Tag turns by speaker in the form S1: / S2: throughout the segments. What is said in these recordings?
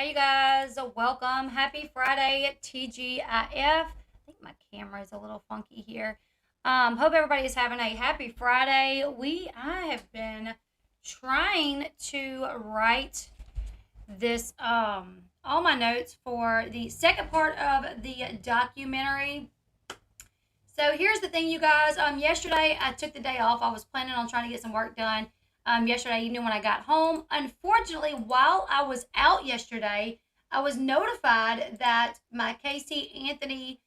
S1: Hey you guys, welcome. Happy Friday, TGIF. I think my camera is a little funky here. Hope everybody is having a happy Friday. I have been trying to write this all my notes for the second part of the documentary. So here's the thing, you guys. Yesterday I took the day off. I was planning on trying to get some work done. Yesterday evening when I got home. Unfortunately, while I was out yesterday, I was notified that my Casey Anthony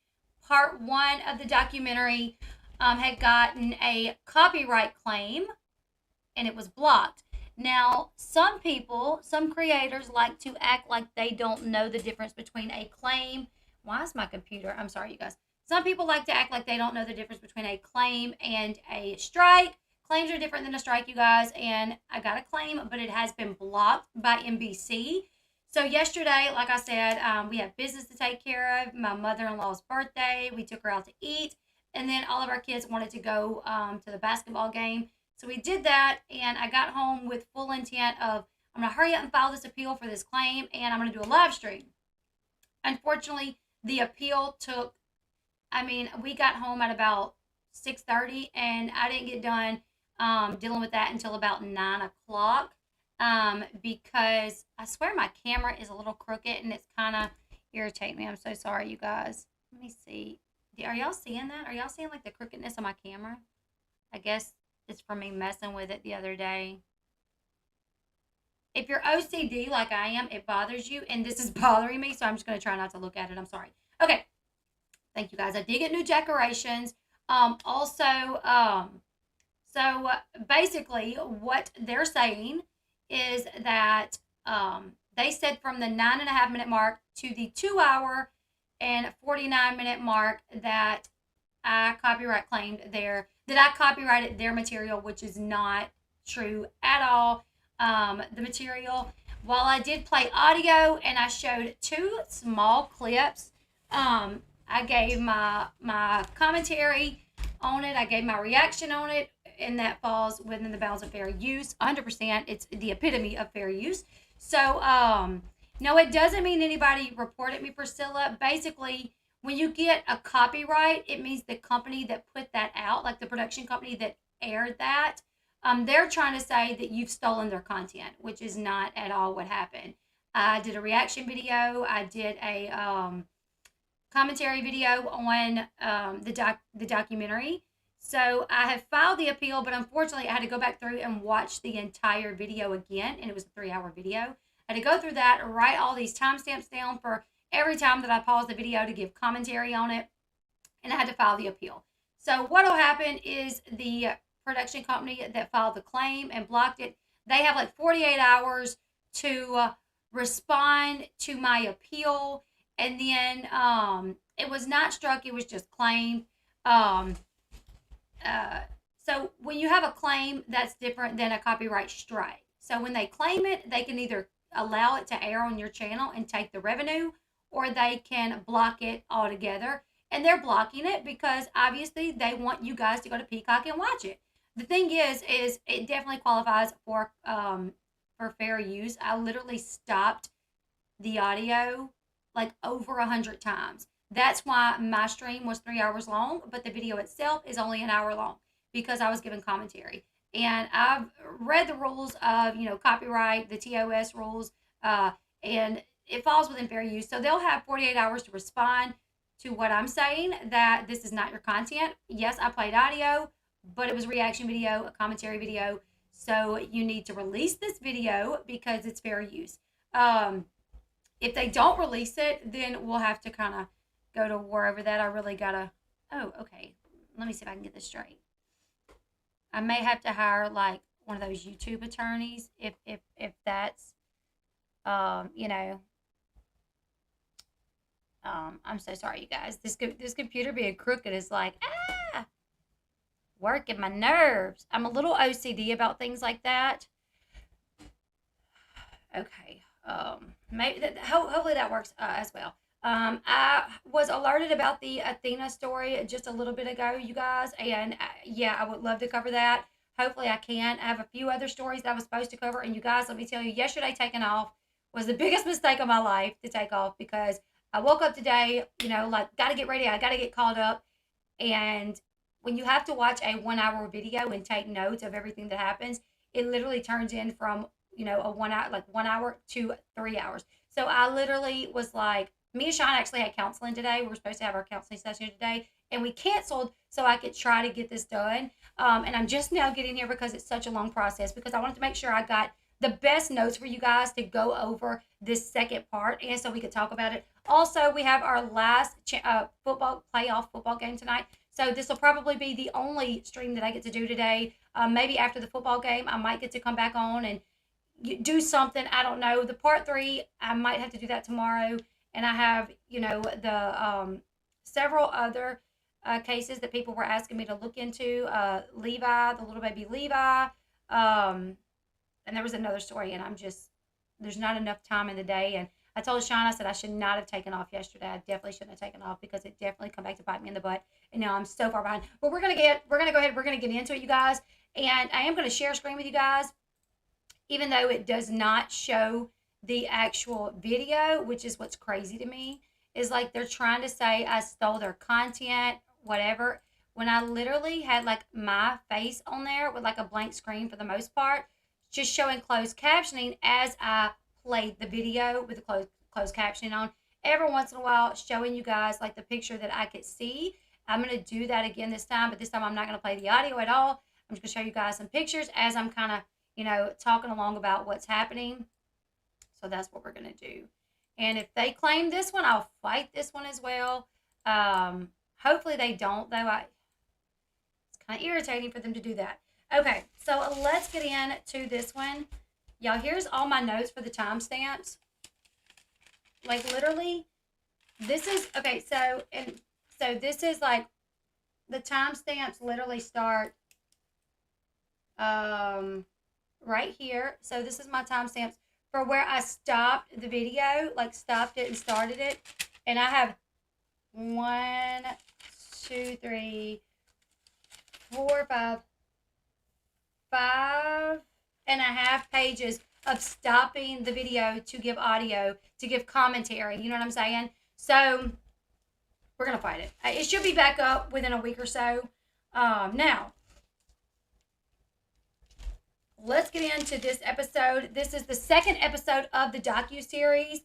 S1: part one of the documentary had gotten a copyright claim and it was blocked. Now, some people, some creators like to act like they don't know the difference between a claim. Why is my computer? I'm sorry, you guys. Some people like to act like they don't know the difference between a claim and a strike. Claims are different than a strike, you guys. And I got a claim, but it has been blocked by NBC. So yesterday, like I said, we have business to take care of. My mother-in-law's birthday. We took her out to eat. And then all of our kids wanted to go to the basketball game. So we did that, and I got home with full intent of I'm going to hurry up and file this appeal for this claim, and I'm going to do a live stream. Unfortunately, the appeal took, we got home at about 6:30, and I didn't get done dealing with that until about 9 o'clock because I swear my camera is a little crooked, and it's kind of irritating me. I'm so sorry, you guys. Let me see. Are y'all seeing that? Are y'all seeing, like, the crookedness of my camera? I guess it's from me messing with it the other day. If you're OCD like I am, it bothers you, and this is bothering me, so I'm just going to try not to look at it. I'm sorry. Okay. Thank you, guys. I did get new decorations. So basically, what they're saying is that they said from the 9.5 minute mark to the 2 hour and 49 minute mark that I copyrighted their material, which is not true at all. The material, while I did play audio and I showed two small clips, I gave my commentary on it. I gave my reaction on it, and that falls within the bounds of fair use. 100%, it's the epitome of fair use. So, no, it doesn't mean anybody reported me, Priscilla. Basically, when you get a copyright, it means the company that put that out, like the production company that aired that, they're trying to say that you've stolen their content, which is not at all what happened. I did a reaction video. I did a commentary video on the documentary. So I have filed the appeal, but unfortunately, I had to go back through and watch the entire video again, and it was a 3 hour video. I had to go through that, write all these timestamps down for every time that I paused the video to give commentary on it, and I had to file the appeal. So what will happen is the production company that filed the claim and blocked it, they have like 48 hours to respond to my appeal, and then it was not struck, it was just claimed. Um, so when you have a claim, that's different than a copyright strike. So when they claim it, they can either allow it to air on your channel and take the revenue, or they can block it altogether. And they're blocking it because obviously they want you guys to go to Peacock and watch it. The thing is it definitely qualifies for fair use. I literally stopped the audio like over 100 times. That's why my stream was 3 hours long, but the video itself is only an hour long because I was giving commentary. And I've read the rules of, copyright, the TOS rules, and it falls within fair use. So they'll have 48 hours to respond to what I'm saying, that this is not your content. Yes, I played audio, but it was a reaction video, a commentary video. So you need to release this video because it's fair use. If they don't release it, then we'll have to kind of go to war over that. I really gotta. Oh, okay. Let me see if I can get this straight. I may have to hire like one of those YouTube attorneys if that's you know. I'm so sorry, you guys. This computer being crooked is like working my nerves. I'm a little OCD about things like that. Okay. Hopefully that works as well. I was alerted about the Athena story just a little bit ago, you guys, and yeah, I would love to cover that. Hopefully, I can. I have a few other stories that I was supposed to cover, and you guys, let me tell you, yesterday taking off was the biggest mistake of my life to take off, because I woke up today, like, got to get ready. I got to get called up. And when you have to watch a 1 hour video and take notes of everything that happens, it literally turns in from, a 1 hour, like 1 hour to 3 hours. So I literally was like, me and Sean actually had counseling today. We were supposed to have our counseling session today, and we canceled so I could try to get this done. And I'm just now getting here because it's such a long process, because I wanted to make sure I got the best notes for you guys to go over this second part, and so we could talk about it. Also, we have our last playoff football game tonight. So this will probably be the only stream that I get to do today. Maybe after the football game, I might get to come back on and do something. I don't know. The part 3, I might have to do that tomorrow. And I have, the several other cases that people were asking me to look into. Levi, the little baby Levi. And there was another story, and there's not enough time in the day. And I told Sean, I said I should not have taken off yesterday. I definitely shouldn't have taken off, because it definitely come back to bite me in the butt. And now I'm so far behind. But we're gonna go ahead, we're gonna get into it, you guys. And I am gonna share a screen with you guys, even though it does not show the actual video, which is what's crazy to me. Is like they're trying to say I stole their content, whatever, when I literally had like my face on there with like a blank screen for the most part, just showing closed captioning as I played the video with the closed captioning on. Every once in a while, showing you guys like the picture that I could see. I'm going to do that again this time, but this time I'm not going to play the audio at all. I'm just going to show you guys some pictures as I'm kind of, talking along about what's happening. So that's what we're going to do. And if they claim this one, I'll fight this one as well. Hopefully they don't, though. It's kind of irritating for them to do that. Okay, so let's get into this one. Y'all, here's all my notes for the timestamps. Like, literally, this is, okay, so this is like, the timestamps literally start right here. So this is my timestamps for where I stopped the video, like stopped it and started it. And I have 1, 2, 3, 4, 5.5 pages of stopping the video to give audio, to give commentary. You know what I'm saying? So we're going to fight it. It should be back up within a week or so. Now, let's get into this episode. This is the second episode of the docuseries.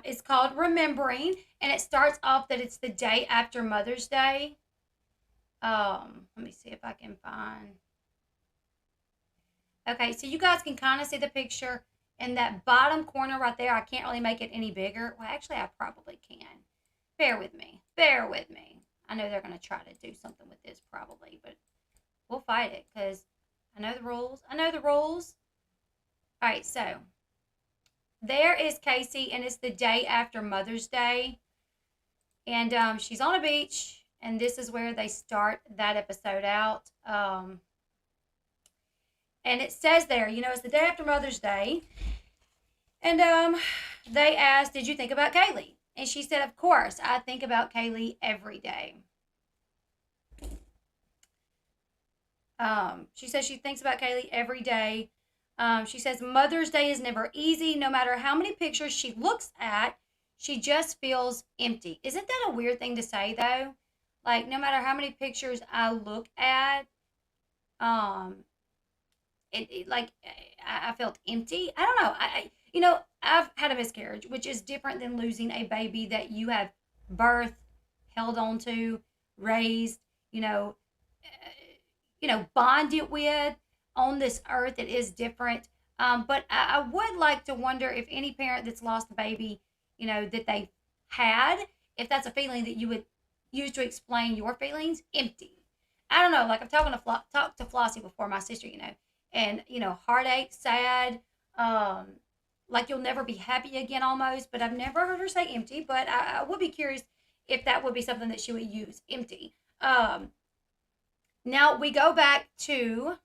S1: It's called Remembering, and it starts off that it's the day after Mother's Day. Let me see if I can find. Okay, so you guys can kind of see the picture in that bottom corner right there. I can't really make it any bigger. Well, actually, I probably can. Bear with me. Bear with me. I know they're going to try to do something with this probably, but we'll fight it because I know the rules. I know the rules. All right, so there is Casey, and it's the day after Mother's Day. And she's on a beach, and this is where they start that episode out. And it says there, it's the day after Mother's Day. And they asked, did you think about Kaylee? And she said, of course, I think about Kaylee every day. She says she thinks about Kaylee every day. She says Mother's Day is never easy. No matter how many pictures she looks at, she just feels empty. Isn't that a weird thing to say, though? Like, no matter how many pictures I look at, I felt empty. I don't know. I've had a miscarriage, which is different than losing a baby that you have birthed, held on to, raised, bonded with on this earth. It is different. But I would like to wonder if any parent that's lost a baby, that they had, if that's a feeling that you would use to explain your feelings, empty. I don't know. Like, I've talked to Flossie before, my sister, and, heartache, sad, like you'll never be happy again almost, but I've never heard her say empty, but I would be curious if that would be something that she would use, empty. Now we go back to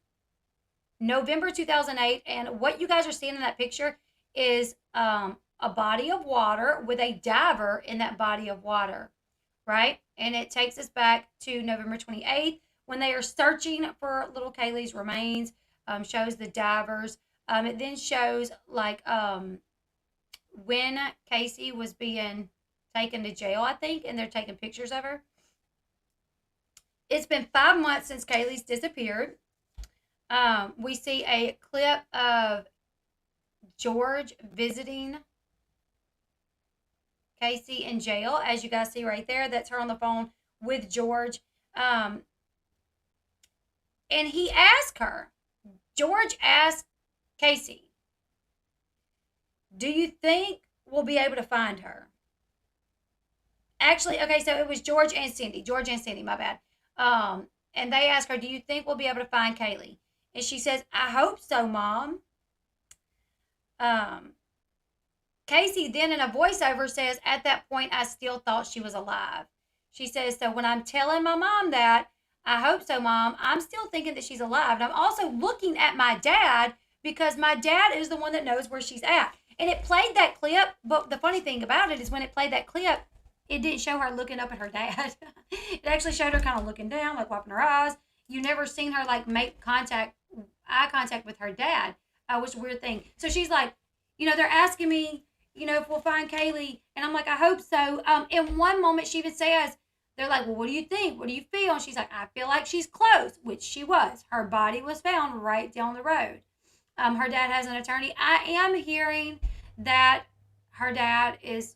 S1: November 2008, and what you guys are seeing in that picture is a body of water with a diver in that body of water, right? And it takes us back to November 28th when they are searching for little Kaylee's remains. Shows the divers. It then shows like when Casey was being taken to jail, I think, and they're taking pictures of her. It's been 5 months since Kaylee's disappeared. We see a clip of George visiting Casey in jail, as you guys see right there. That's her on the phone with George. And he asked her, George asked Casey, do you think we'll be able to find her? Actually, okay, so it was George and Cindy. George and Cindy, my bad. And they asked her, do you think we'll be able to find Kaylee? And she says, I hope so, Mom. Casey then in a voiceover says, at that point, I still thought she was alive. She says, so when I'm telling my mom that, I hope so, Mom, I'm still thinking that she's alive. And I'm also looking at my dad because my dad is the one that knows where she's at. And it played that clip, but the funny thing about it is when it played that clip, it didn't show her looking up at her dad. It actually showed her kind of looking down, like wiping her eyes. You never seen her like make eye contact with her dad, which is a weird thing. So she's like, they're asking me, if we'll find Kaylee. And I'm like, I hope so. In one moment, she even says, they're like, well, what do you think? What do you feel? And she's like, I feel like she's close, which she was. Her body was found right down the road. Her dad has an attorney. I am hearing that her dad is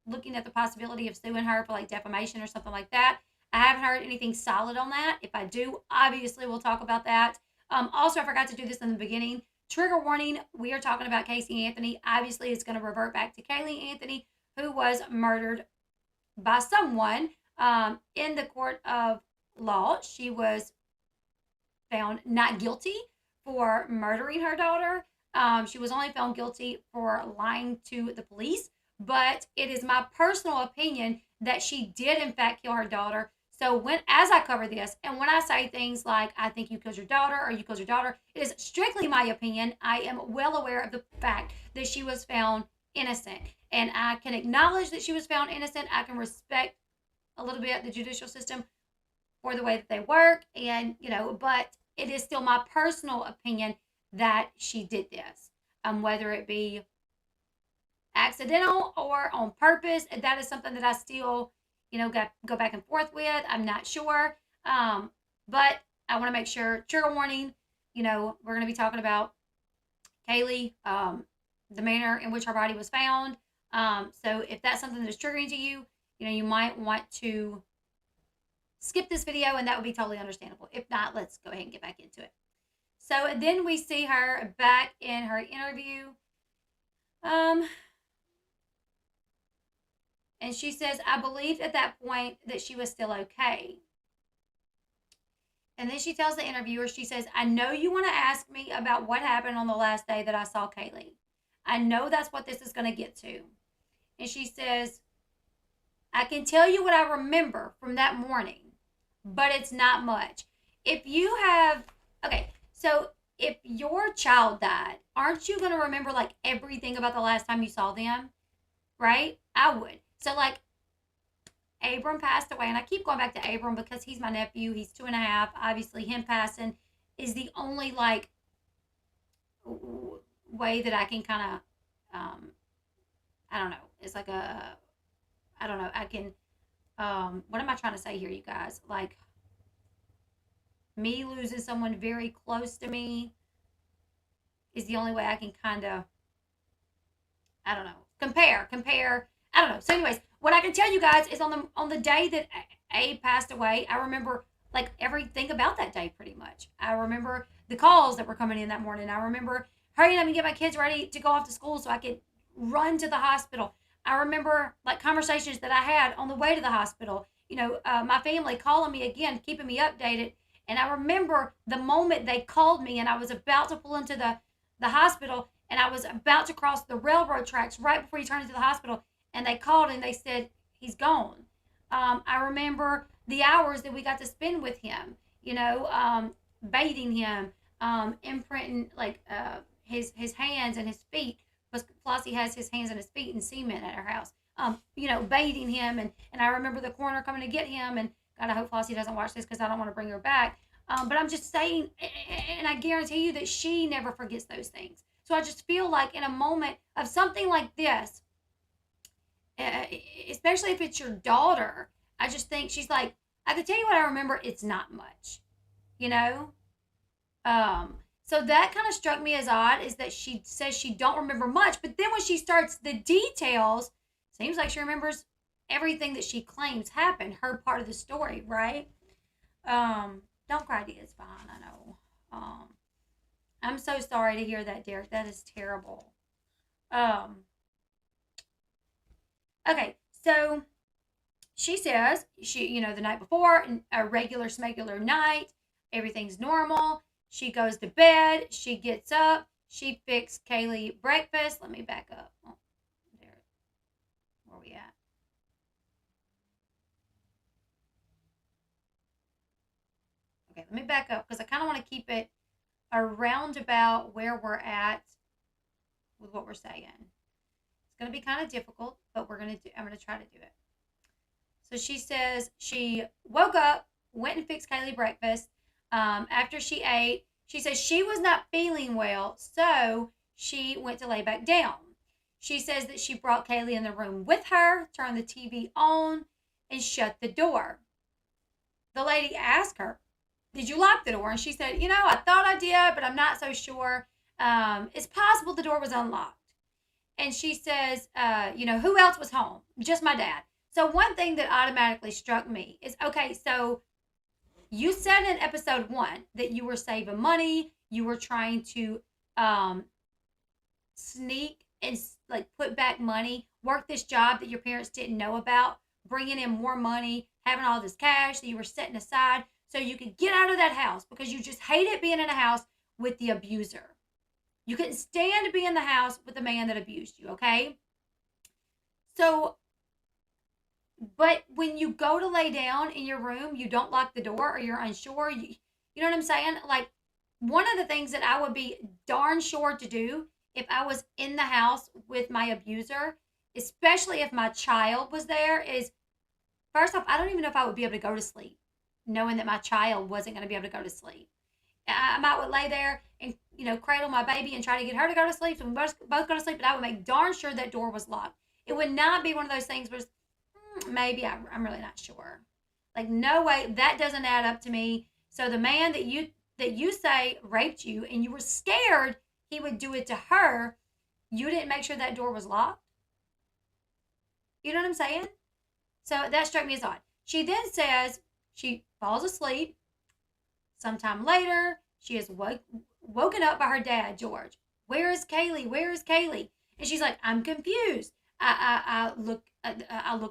S1: looking at the possibility of suing her for like defamation or something like that. I haven't heard anything solid on that. If I do, obviously we'll talk about that. Also, I forgot to do this in the beginning. Trigger warning, we are talking about Casey Anthony. Obviously, it's going to revert back to Kaylee Anthony, who was murdered by someone in the court of law. She was found not guilty for murdering her daughter. She was only found guilty for lying to the police. But it is my personal opinion that she did in fact kill her daughter. So as I cover this, and when I say things like, I think you killed your daughter or you killed your daughter, it is strictly my opinion. I am well aware of the fact that she was found innocent. And I can acknowledge that she was found innocent. I can respect a little bit the judicial system for the way that they work. And, but it is still my personal opinion that she did this. Whether it be accidental or on purpose, that is something that I still go back and forth with. I'm not sure, but I want to make sure. Trigger warning, we're going to be talking about Kaylee, the manner in which her body was found. So if that's something that's triggering to you, you might want to skip this video, and that would be totally understandable. If not, let's go ahead and get back into it. So then we see her back in her interview. And she says, I believed at that point that she was still okay. And then she tells the interviewer, she says, I know you want to ask me about what happened on the last day that I saw Kaylee. I know that's what this is going to get to. And she says, I can tell you what I remember from that morning, but it's not much. If your child died, aren't you going to remember like everything about the last time you saw them? Right? I would. So, like, Abram passed away, and I keep going back to Abram because he's my nephew. He's 2.5. Obviously, him passing is the only, like, way that I can kind of, I don't know. It's like I don't know. I can, what am I trying to say here, you guys? Like, me losing someone very close to me is the only way I can kind of, I don't know, compare. I don't know. So anyways, what I can tell you guys is on the day that Abe passed away, I remember like everything about that day pretty much. I remember the calls that were coming in that morning. I remember hurrying up and get my kids ready to go off to school so I could run to the hospital. I remember like conversations that I had on the way to the hospital. My family calling me again, keeping me updated. And I remember the moment they called me and I was about to pull into the hospital and I was about to cross the railroad tracks right before you turn into the hospital. And they called and they said, he's gone. I remember the hours that we got to spend with him, bathing him, imprinting like his hands and his feet, because Flossie has his hands and his feet in cement at her house, bathing him. And I remember the coroner coming to get him. And God, I hope Flossie doesn't watch this because I don't want to bring her back. But I'm just saying, and I guarantee you that she never forgets those things. So I just feel like in a moment of something like this, uh, especially if it's your daughter, I just think she's like, I can tell you what I remember. It's not much, you know. So that kind of struck me as odd, is that she says she don't remember much, but then when she starts the details, seems like she remembers everything that she claims happened, her part of the story, right? Don't cry, dear. It's fine. I know. I'm so sorry to hear that, Derek. That is terrible. Um, okay, so she says the night before, a regular smegular night, everything's normal. She goes to bed. She gets up. She fixed Kaylee breakfast. Let me back up. Oh, there, where we at? Okay, let me back up because I kind of want to keep it around about where we're at with what we're saying. It's going to be kind of difficult, but I'm going to try to do it. So she says she woke up, went and fixed Kaylee breakfast. After she ate, she says she was not feeling well, so she went to lay back down. She says that she brought Kaylee in the room with her, turned the TV on, and shut the door. The lady asked her, "Did you lock the door?" And she said, I thought I did, but I'm not so sure. It's possible the door was unlocked. And she says, who else was home? Just my dad. So one thing that automatically struck me is, okay, so you said in episode 1 that you were saving money, you were trying to sneak and like put back money, work this job that your parents didn't know about, bringing in more money, having all this cash that you were setting aside so you could get out of that house because you just hated being in a house with the abuser. You couldn't stand to be in the house with the man that abused you, okay? So, but when you go to lay down in your room, you don't lock the door or you're unsure. You know what I'm saying? Like, one of the things that I would be darn sure to do if I was in the house with my abuser, especially if my child was there, is first off, I don't even know if I would be able to go to sleep knowing that my child wasn't going to be able to go to sleep. I might would lay there and cradle my baby and try to get her to go to sleep, so we both go to sleep. But I would make darn sure that door was locked. It would not be one of those things where maybe I'm really not sure. Like, no way, that doesn't add up to me. So the man that you say raped you and you were scared he would do it to her, you didn't make sure that door was locked. You know what I'm saying? So that struck me as odd. She then says she falls asleep. Sometime later, she is woken up by her dad, George. "Where is Kaylee? Where is Kaylee?" And she's like, "I'm confused. I look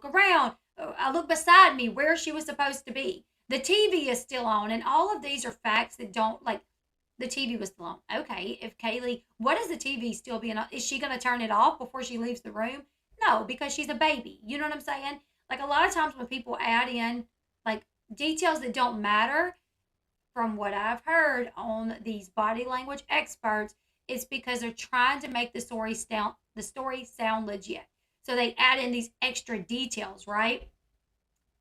S1: around. I look beside me where she was supposed to be. The TV is still on." And all of these are facts that don't, like, the TV was still on. Okay, if Kaylee, what is the TV still being on? Is she going to turn it off before she leaves the room? No, because she's a baby. You know what I'm saying? Like, a lot of times when people add in, like, details that don't matter, from what I've heard on these body language experts, it's because they're trying to make the story sound legit. So they add in these extra details, right?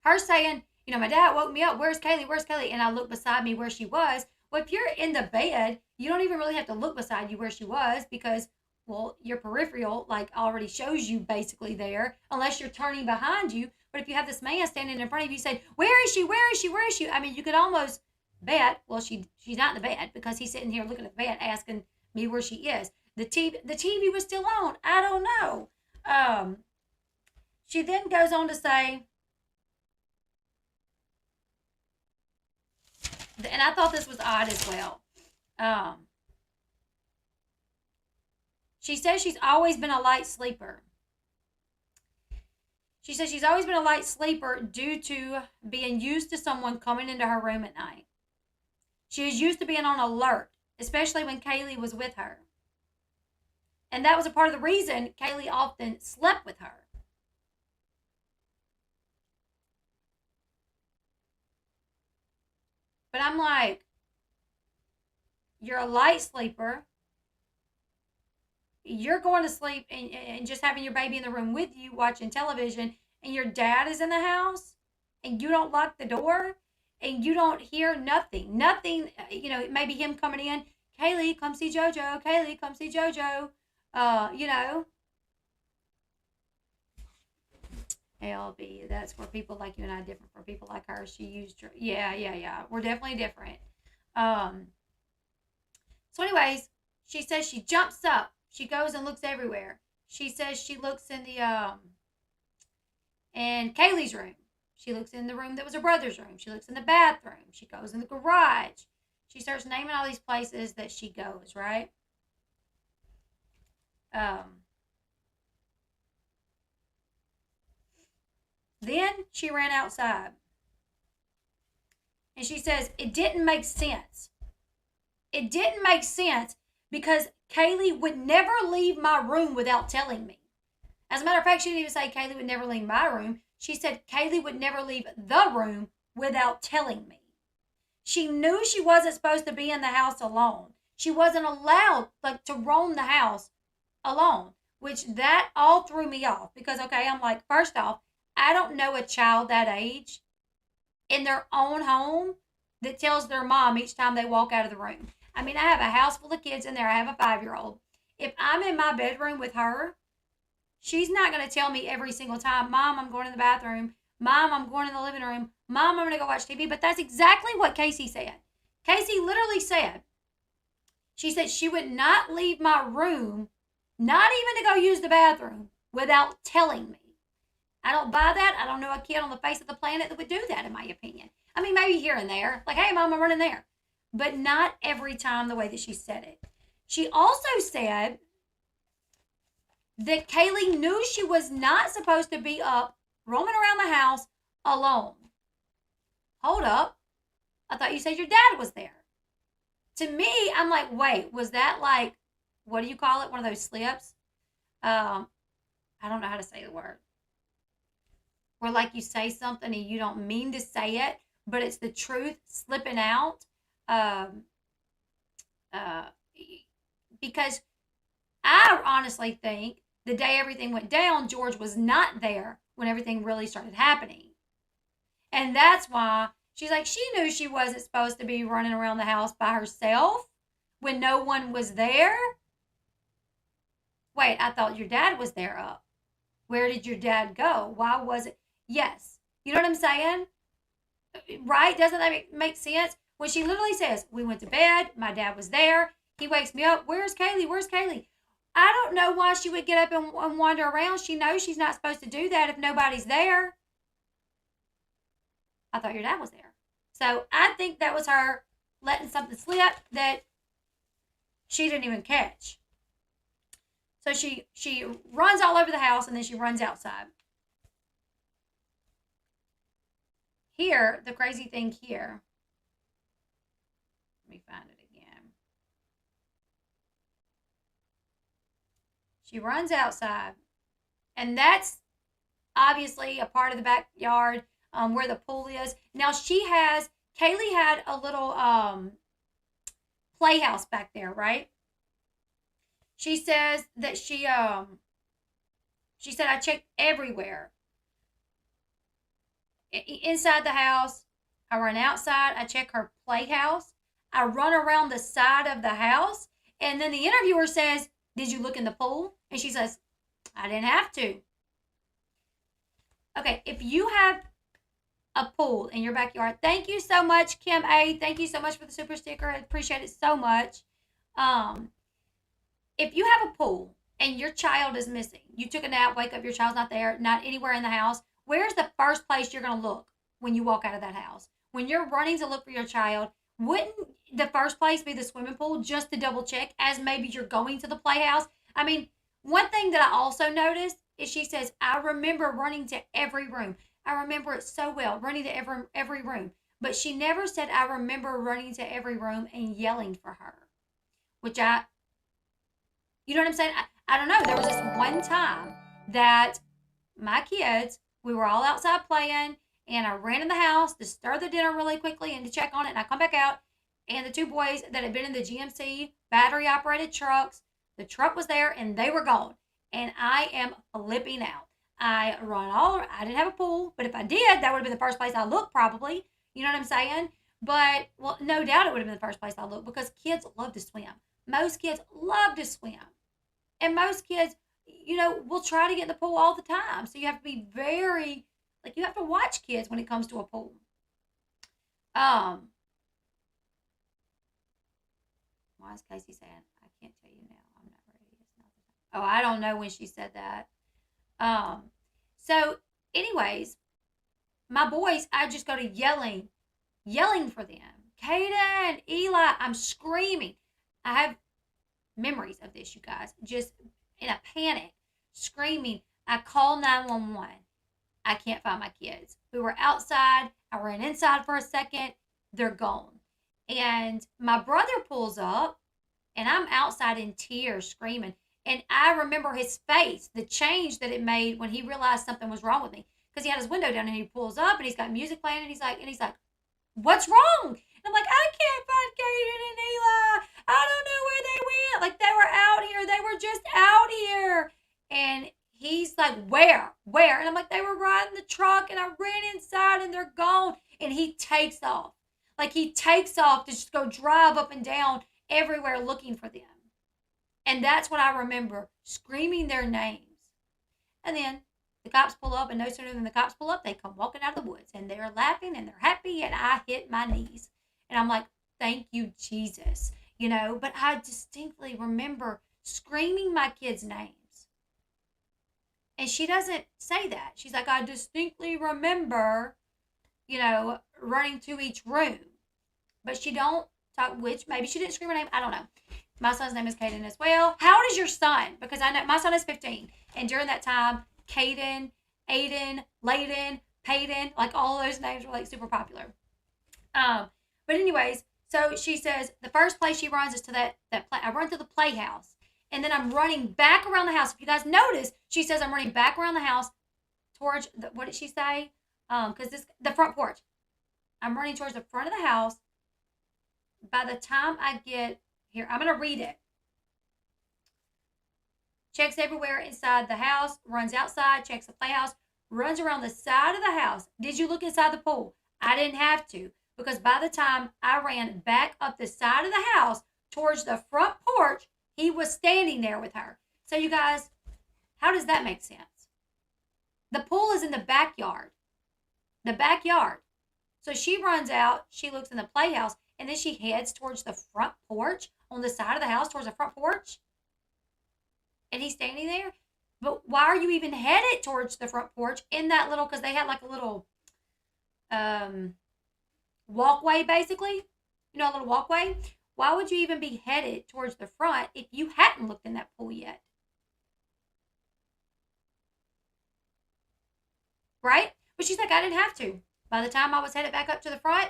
S1: Her saying, "My dad woke me up. Where's Kaylee? Where's Kaylee?" And I looked beside me where she was. Well, if you're in the bed, you don't even really have to look beside you where she was because, well, your peripheral, like, already shows you basically there, unless you're turning behind you. But if you have this man standing in front of you saying, "Where is she? Where is she? Where is she?" I mean, you could almost bet, well, she's not in the bed because he's sitting here looking at the bed asking me where she is. The TV was still on. I don't know. She then goes on to say, and I thought this was odd as well. She says she's always been a light sleeper. She says she's always been a light sleeper due to being used to someone coming into her room at night. She is used to being on alert, especially when Kaylee was with her. And that was a part of the reason Kaylee often slept with her. But I'm like, you're a light sleeper. You're going to sleep and just having your baby in the room with you watching television, and your dad is in the house, and you don't lock the door, and you don't hear nothing. Nothing, maybe him coming in. Kaylee, come see JoJo. Kaylee, come see JoJo. You know, Elle Bee. That's where people like you and I are different. For people like her, she used, yeah. We're definitely different. Um, so, anyways, she says she jumps up. She goes and looks everywhere. She says she looks in Kaylee's room. She looks in the room that was her brother's room. She looks in the bathroom. She goes in the garage. She starts naming all these places that she goes, right? Then she ran outside. And she says, it didn't make sense. It didn't make sense because Kaylee would never leave my room without telling me. As a matter of fact, she didn't even say Kaylee would never leave my room. She said Kaylee would never leave the room without telling me. She knew she wasn't supposed to be in the house alone. She wasn't allowed to roam the house alone, which that all threw me off because, okay, I'm like, first off, I don't know a child that age in their own home that tells their mom each time they walk out of the room. I mean, I have a house full of kids in there. I have a 5-year-old. If I'm in my bedroom with her, she's not going to tell me every single time, Mom, I'm going to the bathroom. Mom, I'm going to the living room. Mom, I'm going to go watch TV. But that's exactly what Casey said. Casey literally said, she said she would not leave my room, not even to go use the bathroom, without telling me. I don't buy that. I don't know a kid on the face of the planet that would do that, in my opinion. I mean, maybe here and there. Like, hey, Mom, I'm running there. But not every time the way that she said it. She also said that Kaylee knew she was not supposed to be up roaming around the house alone. Hold up. I thought you said your dad was there. To me, I'm like, wait, was that like, what do you call it? One of those slips? I don't know how to say the word. Where like you say something and you don't mean to say it, but it's the truth slipping out. Because I honestly think the day everything went down, George was not there when everything really started happening. And that's why she's like, she knew she wasn't supposed to be running around the house by herself when no one was there. Wait, I thought your dad was there up. Where did your dad go? Why was it? Yes. You know what I'm saying? Right? Doesn't that make sense? When she literally says, we went to bed, my dad was there, he wakes me up, where's Kaylee? Where's Kaylee? I don't know why she would get up and wander around. She knows she's not supposed to do that if nobody's there. I thought your dad was there. So I think that was her letting something slip that she didn't even catch. So she runs all over the house and then she runs outside. Here, the crazy thing here, let me find it again. She runs outside, and that's obviously a part of the backyard where the pool is. Now Kaylee had a little playhouse back there, right? She says that she said I checked everywhere. Inside the house, I run outside, I check her playhouse, I run around the side of the house, and then the interviewer says, did you look in the pool? And she says, I didn't have to. Okay, if you have a pool in your backyard, thank you so much, Kim A. Thank you so much for the super sticker. I appreciate it so much. If you have a pool and your child is missing, you took a nap, wake up, your child's not there, not anywhere in the house, where's the first place you're going to look when you walk out of that house? When you're running to look for your child, wouldn't the first place be the swimming pool just to double check as maybe you're going to the playhouse? I mean, one thing that I also noticed is she says, I remember running to every room. I remember it so well, running to every room. But she never said, I remember running to every room and yelling for her. Which you know what I'm saying? I don't know. There was this one time that my kids, we were all outside playing, and I ran in the house to stir the dinner really quickly and to check on it, and I come back out, and the two boys that had been in the GMC battery-operated trucks, the truck was there, and they were gone, and I am flipping out. I didn't have a pool, but if I did, that would have been the first place I looked probably, you know what I'm saying? But, well, no doubt it would have been the first place I looked because kids love to swim. Most kids love to swim. And most kids, will try to get in the pool all the time. So you have to be very, you have to watch kids when it comes to a pool. Um, why is Casey saying, I can't tell you now. I'm not ready. It's not the time. Oh, I don't know when she said that. Um, so, anyways, my boys, I just go to yelling for them. Kaden, Eli, I'm screaming. I have memories of this, you guys. Just in a panic, screaming. I call 911. I can't find my kids. We were outside. I ran inside for a second. They're gone. And my brother pulls up, and I'm outside in tears, screaming. And I remember his face, the change that it made when he realized something was wrong with me. Because he had his window down, and he pulls up, and he's got music playing, and he's like, what's wrong? And I'm like, I can't find Kaden and Eli. I don't know where they went. Like, they were out here. They were just out here. And he's like, where? Where? And I'm like, they were riding the truck, and I ran inside, and they're gone. And he takes off. Like, he takes off to just go drive up and down everywhere looking for them. And that's what I remember, screaming their names. And then the cops pull up, and no sooner than the cops pull up, they come walking out of the woods, and they're laughing, and they're happy, and I hit my knees. And I'm like, thank you, Jesus. But I distinctly remember screaming my kids' names. And she doesn't say that. She's like, I distinctly remember, running to each room. But she don't talk, which maybe she didn't scream her name. I don't know. My son's name is Caden as well. How old is your son? Because I know my son is 15. And during that time, Caden, Aiden, Layden, Payden, like all of those names were like super popular. But anyways, so she says the first place she runs is to that I run to the playhouse. And then I'm running back around the house. If you guys notice, she says I'm running back around the house towards what did she say? Because the front porch. I'm running towards the front of the house. By the time I get here, I'm going to read it. Checks everywhere inside the house, runs outside, checks the playhouse, runs around the side of the house. Did you look inside the pool? I didn't have to, because by the time I ran back up the side of the house towards the front porch, he was standing there with her. So you guys, how does that make sense? The pool is in the backyard. The backyard. So she runs out, she looks in the playhouse, and then she heads towards the front porch on the side of the house towards the front porch. And he's standing there. But why are you even headed towards the front porch in that little, because they had like a little walkway basically. A little walkway. Why would you even be headed towards the front if you hadn't looked in that pool yet? Right? But she's like, I didn't have to. By the time I was headed back up to the front,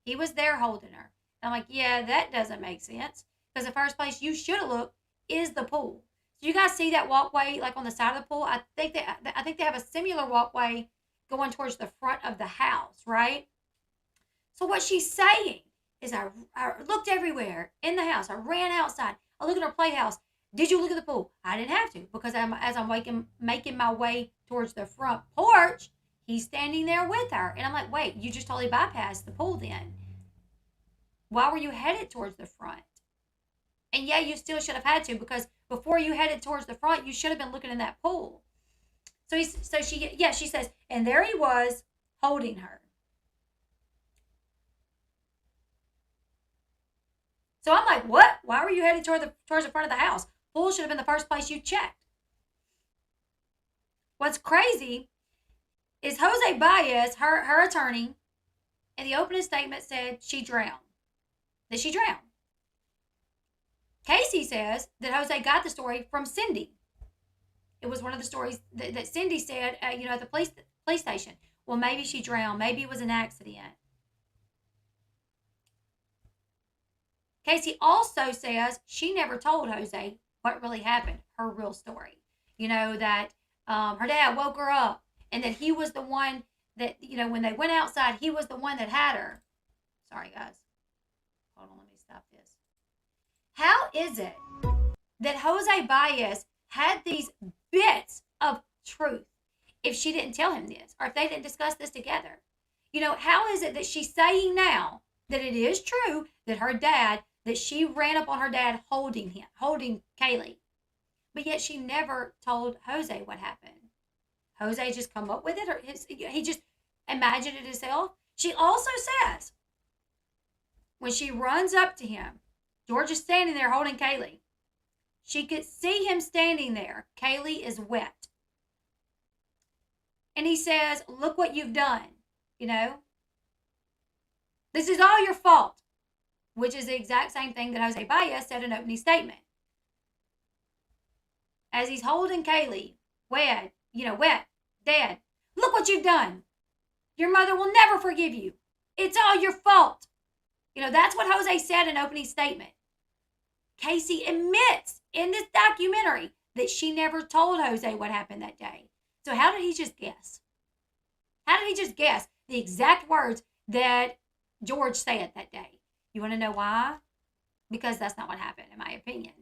S1: he was there holding her. And I'm like, yeah, that doesn't make sense. Because the first place you should have looked is the pool. So you guys see that walkway like on the side of the pool? I think they have a similar walkway going towards the front of the house, right? So what she's saying is I looked everywhere in the house. I ran outside. I looked at her playhouse. Did you look at the pool? I didn't have to, because as I'm making my way towards the front porch, he's standing there with her. And I'm like, wait, you just totally bypassed the pool then. Why were you headed towards the front? And yeah, you still should have had to, because before you headed towards the front, you should have been looking in that pool. So she says, and there he was holding her. So I'm like, what? Why were you headed towards the front of the house? Pool should have been the first place you checked. What's crazy is Jose Baez, her attorney, in the opening statement said she drowned. That she drowned. Casey says that Jose got the story from Cindy. It was one of the stories that Cindy said, at the police station. Well, maybe she drowned. Maybe it was an accident. Casey also says she never told Jose what really happened, her real story. That her dad woke her up, and that he was the one that, when they went outside, he was the one that had her. Sorry, guys. Hold on, let me stop this. How is it that Jose Baez had these bits of truth if she didn't tell him this, or if they didn't discuss this together? How is it that she's saying now that it is true that that she ran up on her dad holding Kaylee. But yet she never told Jose what happened. Jose just come up with it, or he just imagined it himself. She also says when she runs up to him, George is standing there holding Kaylee. She could see him standing there. Kaylee is wet. And he says, look what you've done. You know, this is all your fault, which is the exact same thing that Jose Baez said in an opening statement. As he's holding Kaylee, wet, dead. Look what you've done. Your mother will never forgive you. It's all your fault. That's what Jose said in opening statement. Casey admits in this documentary that she never told Jose what happened that day. So how did he just guess? How did he just guess the exact words that George said that day? You want to know why? Because that's not what happened, in my opinion.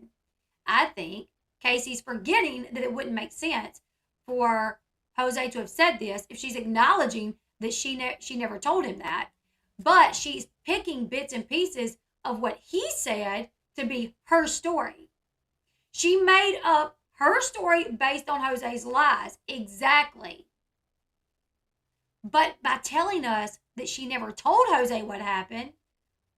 S1: I think Casey's forgetting that it wouldn't make sense for Jose to have said this if she's acknowledging that she never told him that. But she's picking bits and pieces of what he said to be her story. She made up her story based on Jose's lies. Exactly. But by telling us that she never told Jose what happened,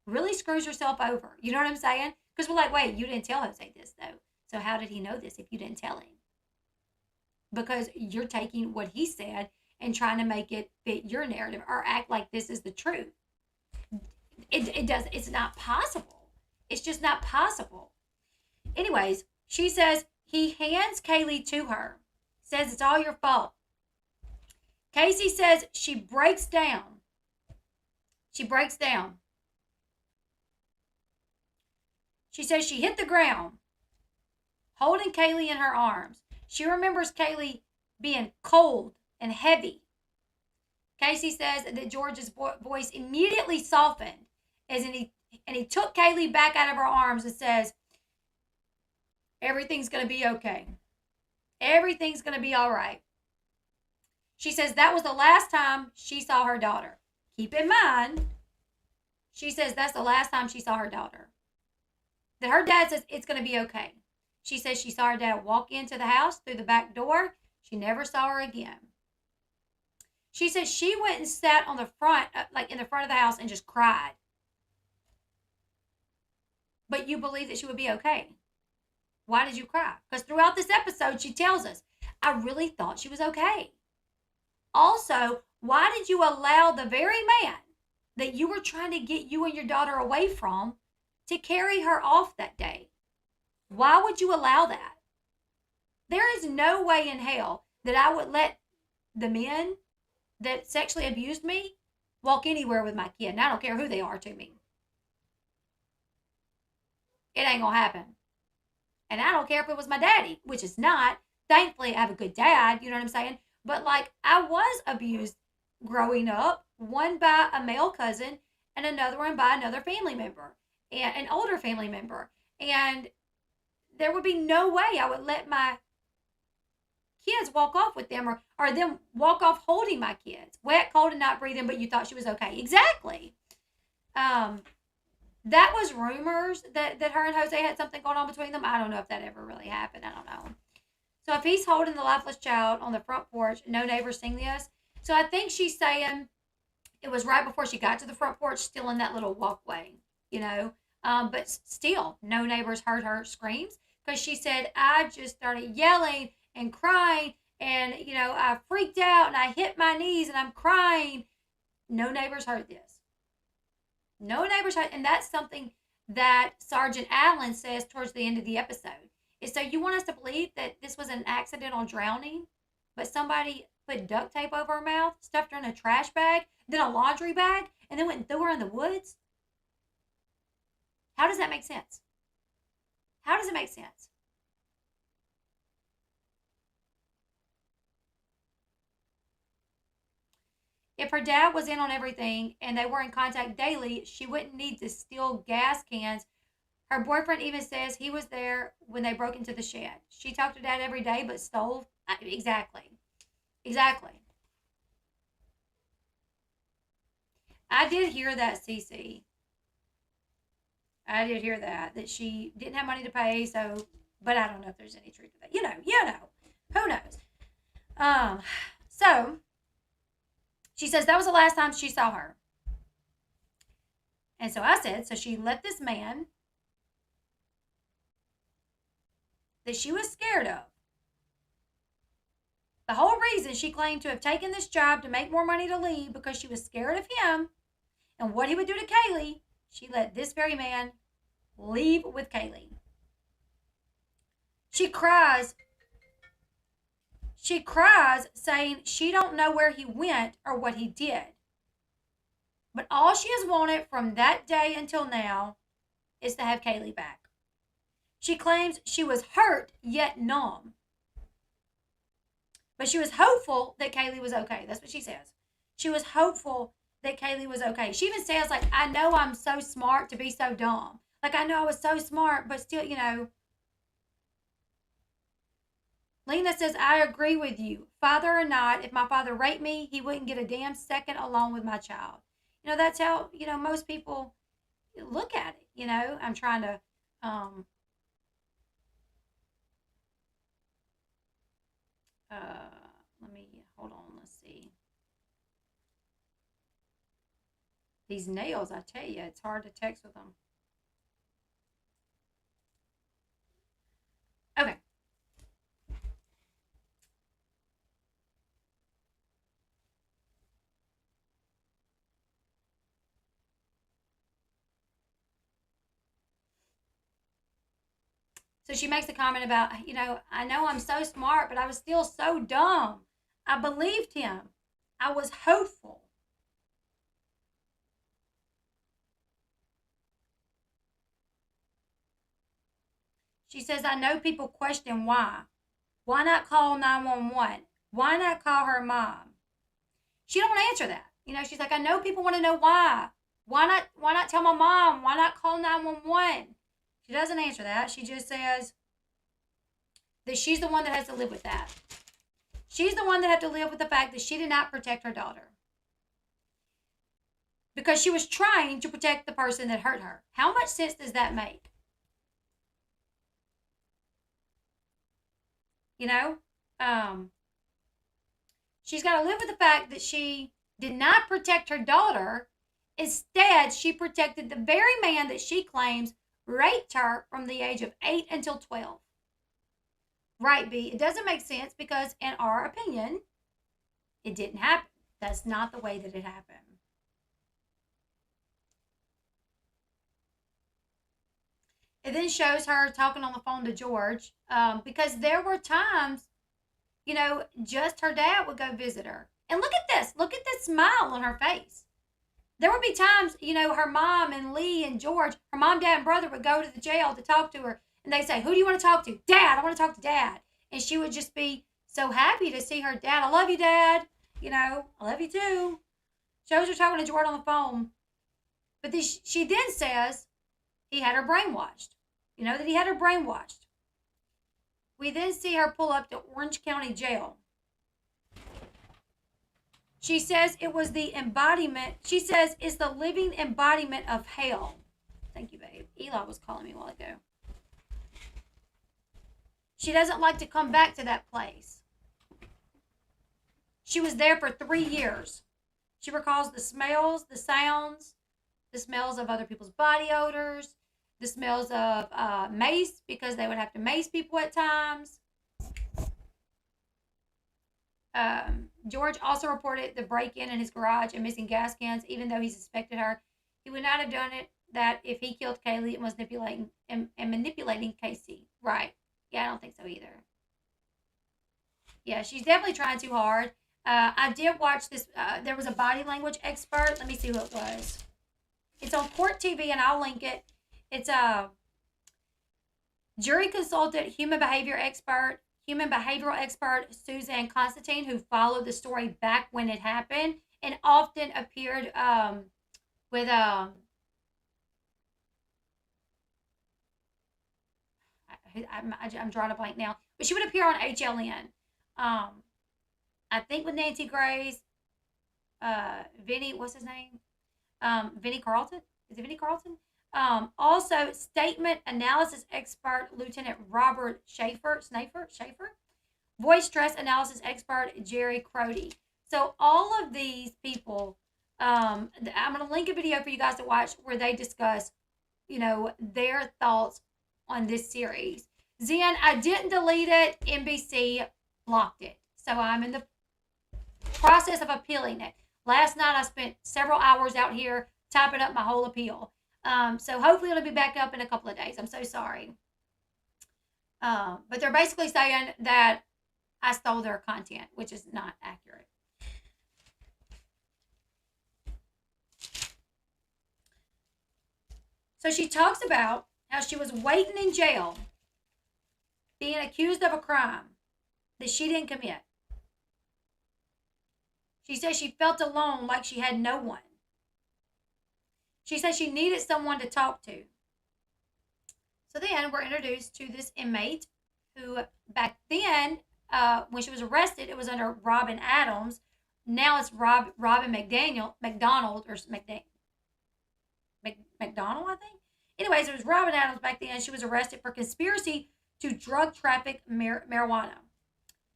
S1: really screws herself over. You know what I'm saying? Because we're like, wait, you didn't tell Jose this, though. So how did he know this if you didn't tell him? Because you're taking what he said and trying to make it fit your narrative or act like this is the truth. It's not possible. It's just not possible. Anyways, she says he hands Kaylee to her. Says it's all your fault. Casey says she breaks down. She breaks down. She says she hit the ground, holding Kaylee in her arms. She remembers Kaylee being cold and heavy. Casey says that George's voice immediately softened and he took Kaylee back out of her arms and says, everything's going to be okay. Everything's going to be all right. She says that was the last time she saw her daughter. Keep in mind, she says that's the last time she saw her daughter. That her dad says it's going to be okay. She says she saw her dad walk into the house through the back door. She never saw her again. She says she went and sat on the front, in the front of the house and just cried. But you believe that she would be okay. Why did you cry? Because throughout this episode, she tells us, I really thought she was okay. Also, why did you allow the very man that you were trying to get you and your daughter away from to carry her off that day? Why would you allow that? There is no way in hell that I would let the men that sexually abused me walk anywhere with my kid. And I don't care who they are to me. It ain't gonna happen. And I don't care if it was my daddy, which is not. Thankfully, I have a good dad, you know what I'm saying? But I was abused growing up, one by a male cousin and another one by another family member, and an older family member. And there would be no way I would let my kids walk off with them or them walk off holding my kids. Wet, cold, and not breathing, but you thought she was okay. Exactly. That was rumors that her and Jose had something going on between them. I don't know if that ever really happened. I don't know. So if he's holding the lifeless child on the front porch, no neighbors seen this. So I think she's saying it was right before she got to the front porch, still in that little walkway, But still, no neighbors heard her screams because she said, I just started yelling and crying and, I freaked out and I hit my knees and I'm crying. No neighbors heard this. No neighbors heard, and that's something that Sergeant Allen says towards the end of the episode. Is so you want us to believe that this was an accidental drowning, but somebody put duct tape over her mouth, stuffed her in a trash bag, then a laundry bag, and then went and threw her in the woods? How does that make sense? How does it make sense? If her dad was in on everything and they were in contact daily, she wouldn't need to steal gas cans. Her boyfriend even says he was there when they broke into the shed. She talked to dad every day, but stole. Exactly. I did hear that, Cece. I did hear that she didn't have money to pay. So, but I don't know if there's any truth to that. Who knows? Um, so she says that was the last time she saw her. And so I said, so she let this man that she was scared of. The whole reason she claimed to have taken this job to make more money to leave because she was scared of him and what he would do to Kaylee, she let this very man leave with Kaylee. She cries saying she don't know where he went or what he did. But all she has wanted from that day until now is to have Kaylee back. She claims she was hurt yet numb. But she was hopeful that Kaylee was okay. That's what she says. She was hopeful that Kaylee was okay. She even says, like, I know I'm so smart to be so dumb. Like, I know I was so smart, but still, Lena says, I agree with you. Father or not, if my father raped me, he wouldn't get a damn second along with my child. That's how, most people look at it. I'm trying to, let me, hold on, let's see. These nails, I tell you, it's hard to text with them. Okay. So she makes a comment about, I know I'm so smart, but I was still so dumb. I believed him. I was hopeful. She says, I know people question why. Why not call 911? Why not call her mom? She don't answer that. She's like, I know people want to know why. Why not tell my mom? Why not call 911? She doesn't answer that. She just says that she's the one that has to live with that. She's the one that had to live with the fact that she did not protect her daughter. Because she was trying to protect the person that hurt her. How much sense does that make? She's got to live with the fact that she did not protect her daughter. Instead, she protected the very man that she claims raped her from the age of 8 until 12. Right, B. It doesn't make sense because, in our opinion, it didn't happen. That's not the way that it happened. It then shows her talking on the phone to George because there were times, just her dad would go visit her. And look at this. Look at this smile on her face. There would be times, her mom and Lee and George, her mom, dad, and brother would go to the jail to talk to her. And they'd say, who do you want to talk to? Dad, I want to talk to Dad. And she would just be so happy to see her dad. I love you, Dad. I love you too. Shows her talking to George on the phone. But she then says he had her brainwashed. That he had her brainwashed. We then see her pull up to Orange County Jail. She says it was the embodiment. She says it's the living embodiment of hell. Thank you, babe. Eli was calling me a while ago. She doesn't like to come back to that place. She was there for 3 years. She recalls the smells, the sounds, the smells of other people's body odors, the smells of mace because they would have to mace people at times. George also reported the break-in his garage and missing gas cans, even though he suspected her. He would not have done that if he killed Kaylee and was manipulating Casey. Right. Yeah, I don't think so either. Yeah, she's definitely trying too hard. I did watch this. There was a body language expert. Let me see who it was. It's on Court TV, and I'll link it. It's a jury consultant, human behavioral expert Suzanne Constantine, who followed the story back when it happened and often appeared with I'm drawing a blank now, but she would appear on HLN. I think with Nancy Grace, Vinny, what's his name? Vinny Carlton. Is it Vinny Carlton? Also, statement analysis expert Lieutenant Robert Schaefer, voice stress analysis expert Jerry Crody. So all of these people, I'm going to link a video for you guys to watch where they discuss, their thoughts on this series. Zen, I didn't delete it. NBC blocked it. So I'm in the process of appealing it. Last night I spent several hours out here typing up my whole appeal. So hopefully it'll be back up in a couple of days. I'm so sorry. But they're basically saying that I stole their content, which is not accurate. So she talks about how she was waiting in jail, being accused of a crime that she didn't commit. She says she felt alone, like she had no one. She says she needed someone to talk to. So then we're introduced to this inmate who back then, when she was arrested, it was under Robin Adams. Now it's Robin McDonald, I think. Anyways, it was Robin Adams back then. She was arrested for conspiracy to drug traffic marijuana.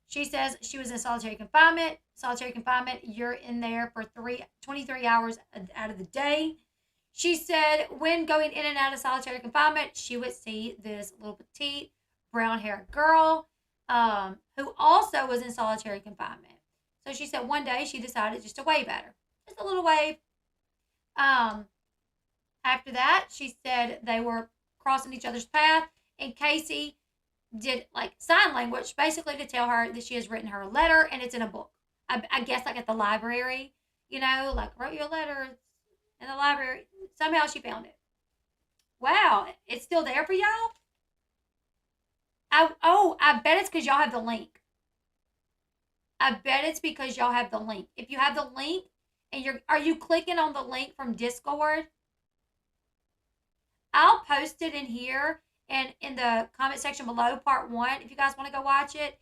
S1: She says she was in solitary confinement. Solitary confinement, you're in there for 23 hours out of the day. She said when going in and out of solitary confinement, she would see this little petite brown-haired girl who also was in solitary confinement. So she said one day she decided just to wave at her. Just a little wave. After that, she said they were crossing each other's path, and Casey did like sign language basically to tell her that she has written her a letter and it's in a book. I guess like at the library, like wrote you a letter in the library. Somehow she found it. Wow, it's still there for y'all? I bet it's because y'all have the link. I bet it's because y'all have the link. If you have the link and are you clicking on the link from Discord? I'll post it in here and in the comment section below, part 1, if you guys want to go watch it.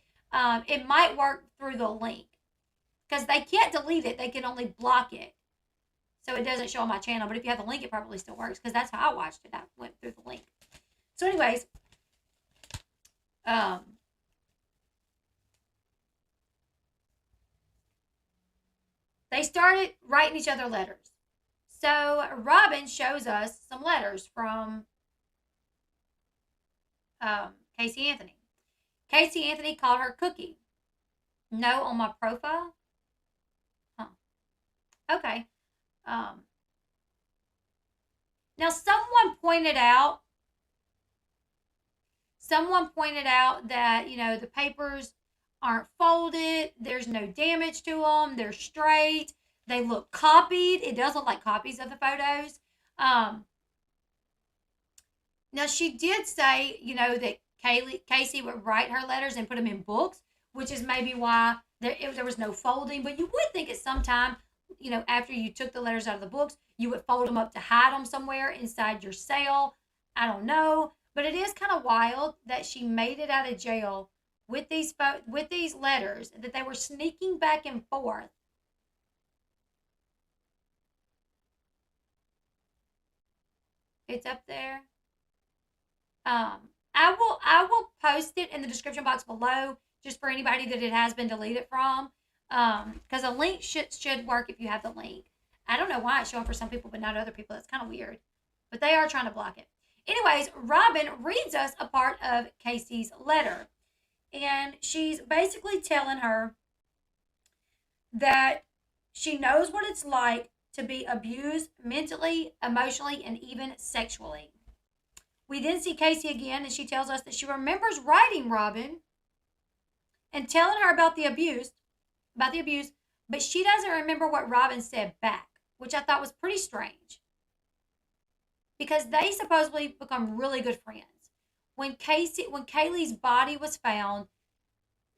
S1: It might work through the link because they can't delete it. They can only block it. So it doesn't show on my channel. But if you have the link, it probably still works because that's how I watched it. I went through the link. So anyways, they started writing each other letters. So Robin shows us some letters from Casey Anthony. Casey Anthony called her Cookie. No on my profile? Huh. Okay. Now someone pointed out that, the papers aren't folded. There's no damage to them. They're straight. They look copied. It does look like copies of the photos. Now, she did say, that Casey would write her letters and put them in books, which is maybe why there was no folding. But you would think at some time, after you took the letters out of the books, you would fold them up to hide them somewhere inside your cell. I don't know. But it is kind of wild that she made it out of jail with these letters, that they were sneaking back and forth. It's up there. I will post it in the description box below just for anybody that it has been deleted from. Because a link should work if you have the link. I don't know why it's showing for some people but not other people. That's kind of weird. But they are trying to block it. Anyways, Robin reads us a part of Casey's letter. And she's basically telling her that she knows what it's like to be abused mentally, emotionally, and even sexually. We then see Casey again, and she tells us that she remembers writing Robin and telling her about the abuse, but she doesn't remember what Robin said back, which I thought was pretty strange. Because they supposedly become really good friends. When Kaylee's body was found,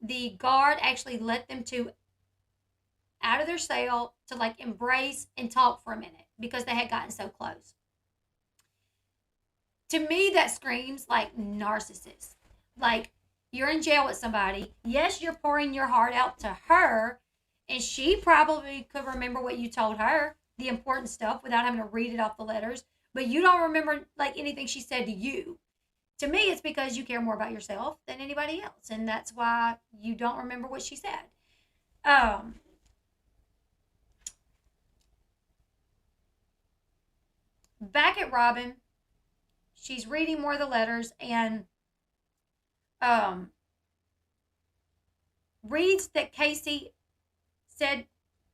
S1: the guard actually let them two out of their cell to embrace and talk for a minute because they had gotten so close. To me, that screams like narcissist. Like, you're in jail with somebody. Yes, you're pouring your heart out to her, and she probably could remember what you told her, the important stuff, without having to read it off the letters. but you don't remember like anything she said to you. To me, it's because you care more about yourself than anybody else, and that's why you don't remember what she said. Um, Back at Robin, she's reading more of the letters and um, reads that Casey said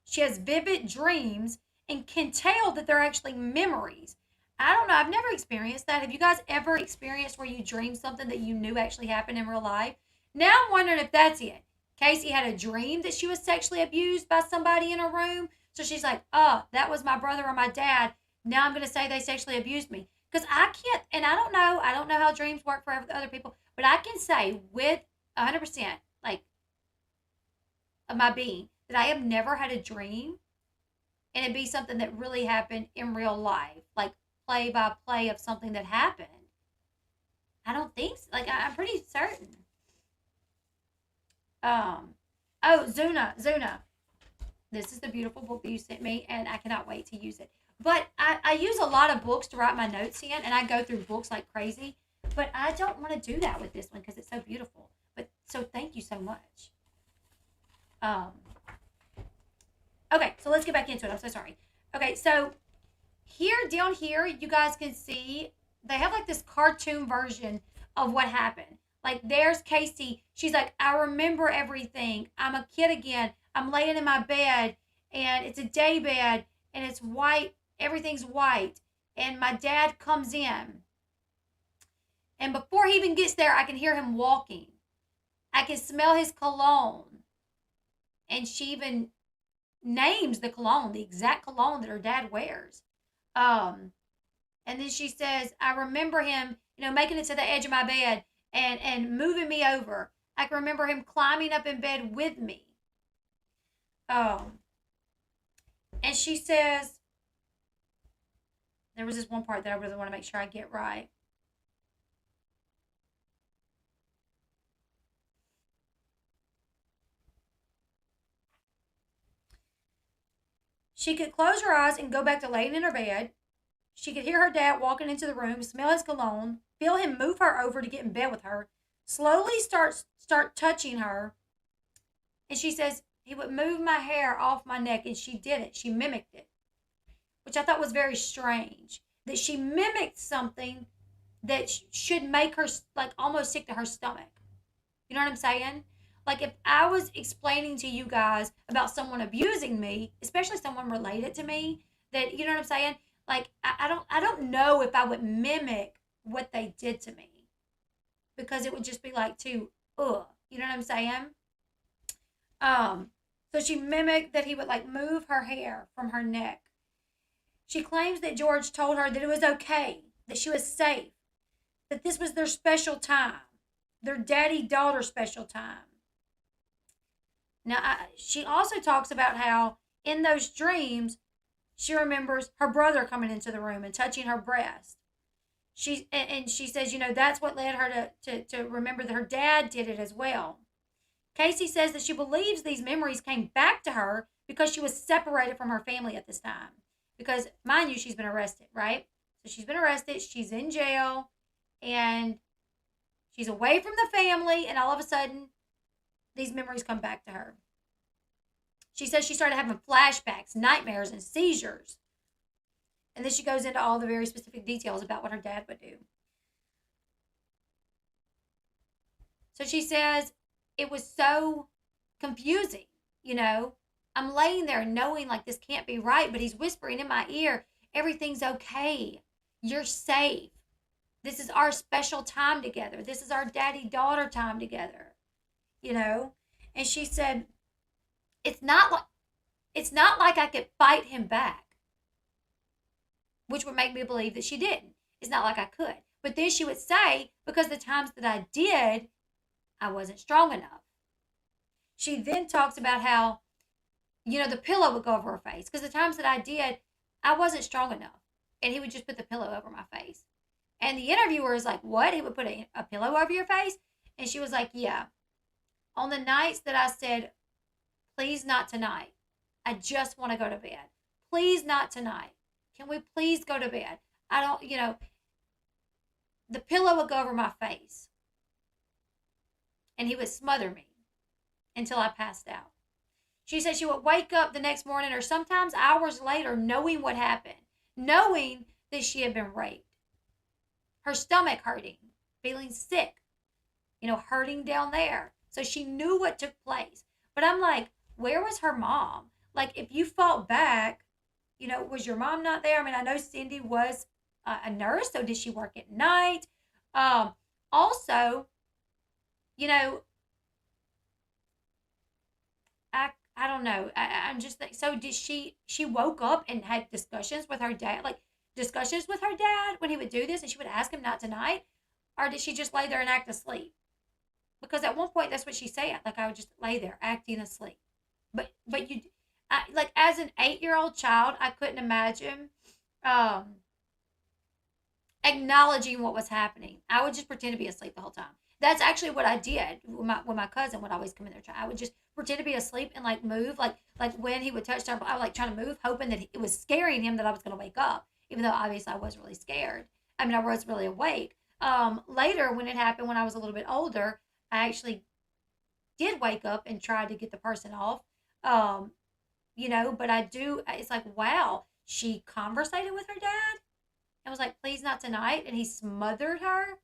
S1: she has vivid dreams and can tell that they're actually memories. I don't know. I've never experienced that. Have you guys ever experienced where you dream something that you knew actually happened in real life? Now I'm wondering if that's it. Casey had a dream that she was sexually abused by somebody in her room. So she's like, oh, that was my brother or my dad. Now I'm going to say they sexually abused me. Because I can't, and I don't know. I don't know how dreams work for other people. But I can say with 100%, like, of my being, that I have never had a dream and it be something that really happened in real life, like play by play of something that happened. I don't think so. Like I'm pretty certain. Oh, Zuna. This is the beautiful book that you sent me, and I cannot wait to use it. But I use a lot of books to write my notes in, and I go through books like crazy. But I don't want to do that with this one because it's so beautiful. But so thank you so much. Um, okay, so let's get back into it. I'm so sorry. Okay, so here, down here, you guys can see they have like this cartoon version of what happened. Like there's Casey. She's like, I remember everything. I'm a kid again. I'm laying in my bed and it's a day bed and it's white. Everything's white. And my dad comes in. And before he even gets there, I can hear him walking. I can smell his cologne. And she even names the cologne, the exact cologne that her dad wears. And then she says, I remember him, making it to the edge of my bed and moving me over. I can remember him climbing up in bed with me. And she says, there was this one part that I really want to make sure I get right. She could close her eyes and go back to laying in her bed. She could hear her dad walking into the room, smell his cologne, feel him move her over to get in bed with her, slowly start touching her. And she says, he would move my hair off my neck, and she did it. She mimicked it, which I thought was very strange. That she mimicked something that should make her like almost sick to her stomach. You know what I'm saying? Like if I was explaining to you guys about someone abusing me, especially someone related to me, that you know what I'm saying? Like I don't know if I would mimic what they did to me because it would just be like too you know what I'm saying? So she mimicked that he would like move her hair from her neck. She claims that George told her that it was okay, that she was safe, that this was their special time, their daddy-daughter special time. Now, she also talks about how in those dreams, she remembers her brother coming into the room and touching her breast. And she says, that's what led her to remember that her dad did it as well. Casey says that she believes these memories came back to her because she was separated from her family at this time. Because, mind you, she's been arrested, right? So she's been arrested, she's in jail, and she's away from the family, and all of a sudden, these memories come back to her. She says she started having flashbacks, nightmares, and seizures. And then she goes into all the very specific details about what her dad would do. So she says, it was so confusing, I'm laying there knowing like this can't be right, but he's whispering in my ear, everything's okay. You're safe. This is our special time together. This is our daddy-daughter time together, And she said, it's not like I could fight him back, which would make me believe that she didn't. It's not like I could. But then she would say, because the times that I did, I wasn't strong enough. She then talks about how, the pillow would go over her face. Because the times that I did, I wasn't strong enough. And he would just put the pillow over my face. And the interviewer is like, what? He would put a pillow over your face? And she was like, yeah. On the nights that I said, please not tonight. I just want to go to bed. Please not tonight. Can we please go to bed? I don't, the pillow would go over my face and he would smother me until I passed out. She said she would wake up the next morning or sometimes hours later knowing what happened, knowing that she had been raped. Her stomach hurting, feeling sick, hurting down there. So she knew what took place. But I'm like, where was her mom? Like, if you fought back, was your mom not there? I mean, I know Cindy was a nurse, so did she work at night? Also, I don't know. I'm just like, so did she woke up and had discussions with her dad, like discussions with her dad when he would do this, and she would ask him not tonight, or did she just lay there and act asleep? Because at one point that's what she said. Like, I would just lay there acting asleep. But like, as an 8-year-old child, I couldn't imagine um, acknowledging what was happening. I would just pretend to be asleep the whole time. That's actually what I did when my cousin would always come in there. I would just pretend to be asleep and like move, like when he would touch her, I would like trying to move, hoping that it was scaring him that I was going to wake up, even though obviously I was really scared. I mean, I was really awake. Later, when it happened, when I was a little bit older, I actually did wake up and tried to get the person off. Um, but I do. It's like, wow, she conversated with her dad and was like, please not tonight, and he smothered her.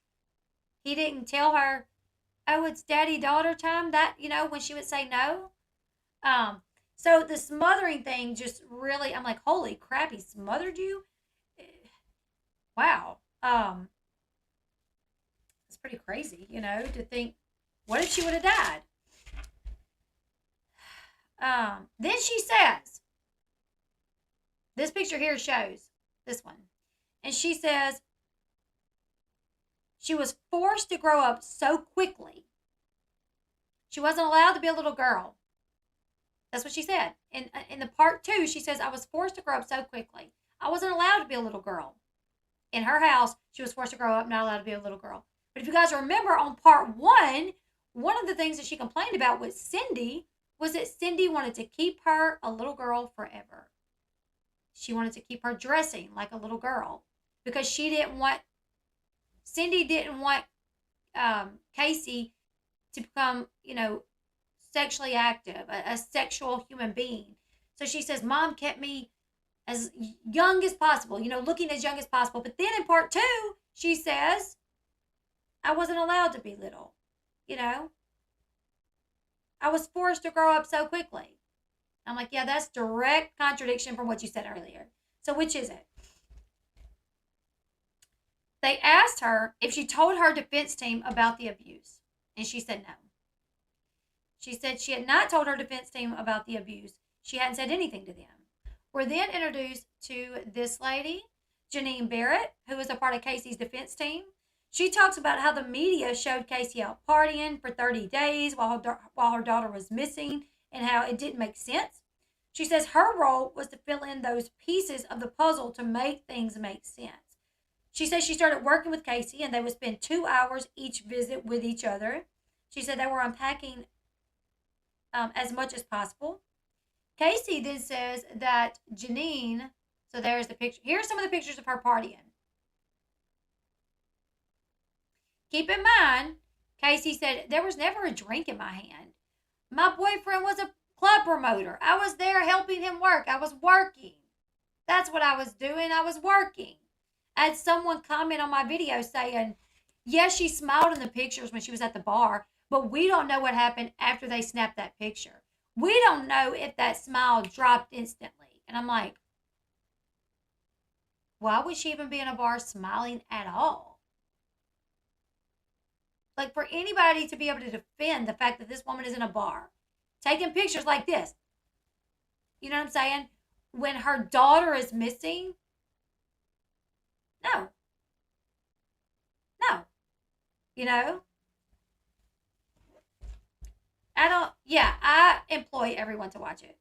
S1: He didn't tell her, oh, it's daddy daughter time, that, when she would say no. Um, so the smothering thing just really, I'm like, holy crap, he smothered you? Wow. It's pretty crazy, to think, what if she would have died? Then she says, this picture here shows this one. And she says, she was forced to grow up so quickly. She wasn't allowed to be a little girl. That's what she said. In the part 2, she says, I was forced to grow up so quickly. I wasn't allowed to be a little girl. In her house, she was forced to grow up, not allowed to be a little girl. But if you guys remember on part 1, one of the things that she complained about with Cindy was that Cindy wanted to keep her a little girl forever. She wanted to keep her dressing like a little girl because Cindy didn't want Casey to become, sexually active, a sexual human being. So she says, Mom kept me as young as possible, looking as young as possible. But then in part 2, she says, I wasn't allowed to be little, I was forced to grow up so quickly. I'm like, yeah, that's direct contradiction from what you said earlier. So which is it? They asked her if she told her defense team about the abuse, and she said no. She said she had not told her defense team about the abuse. She hadn't said anything to them. We're then introduced to this lady, Janine Barrett, who was a part of Casey's defense team. She talks about how the media showed Casey out partying for 30 days while her daughter was missing and how it didn't make sense. She says her role was to fill in those pieces of the puzzle to make things make sense. She says she started working with Casey and they would spend 2 hours each visit with each other. She said they were unpacking as much as possible. Casey then says that Janine, so there's the picture. Here's some of the pictures of her partying. Keep in mind, Casey said, there was never a drink in my hand. My boyfriend was a club promoter. I was there helping him work. I was working. That's what I was doing. I was working. I had someone comment on my video saying, yes, she smiled in the pictures when she was at the bar, but we don't know what happened after they snapped that picture. We don't know if that smile dropped instantly. And I'm like, why would she even be in a bar smiling at all? Like, for anybody to be able to defend the fact that this woman is in a bar, taking pictures like this, you know what I'm saying? When her daughter is missing, no. I employ everyone to watch it.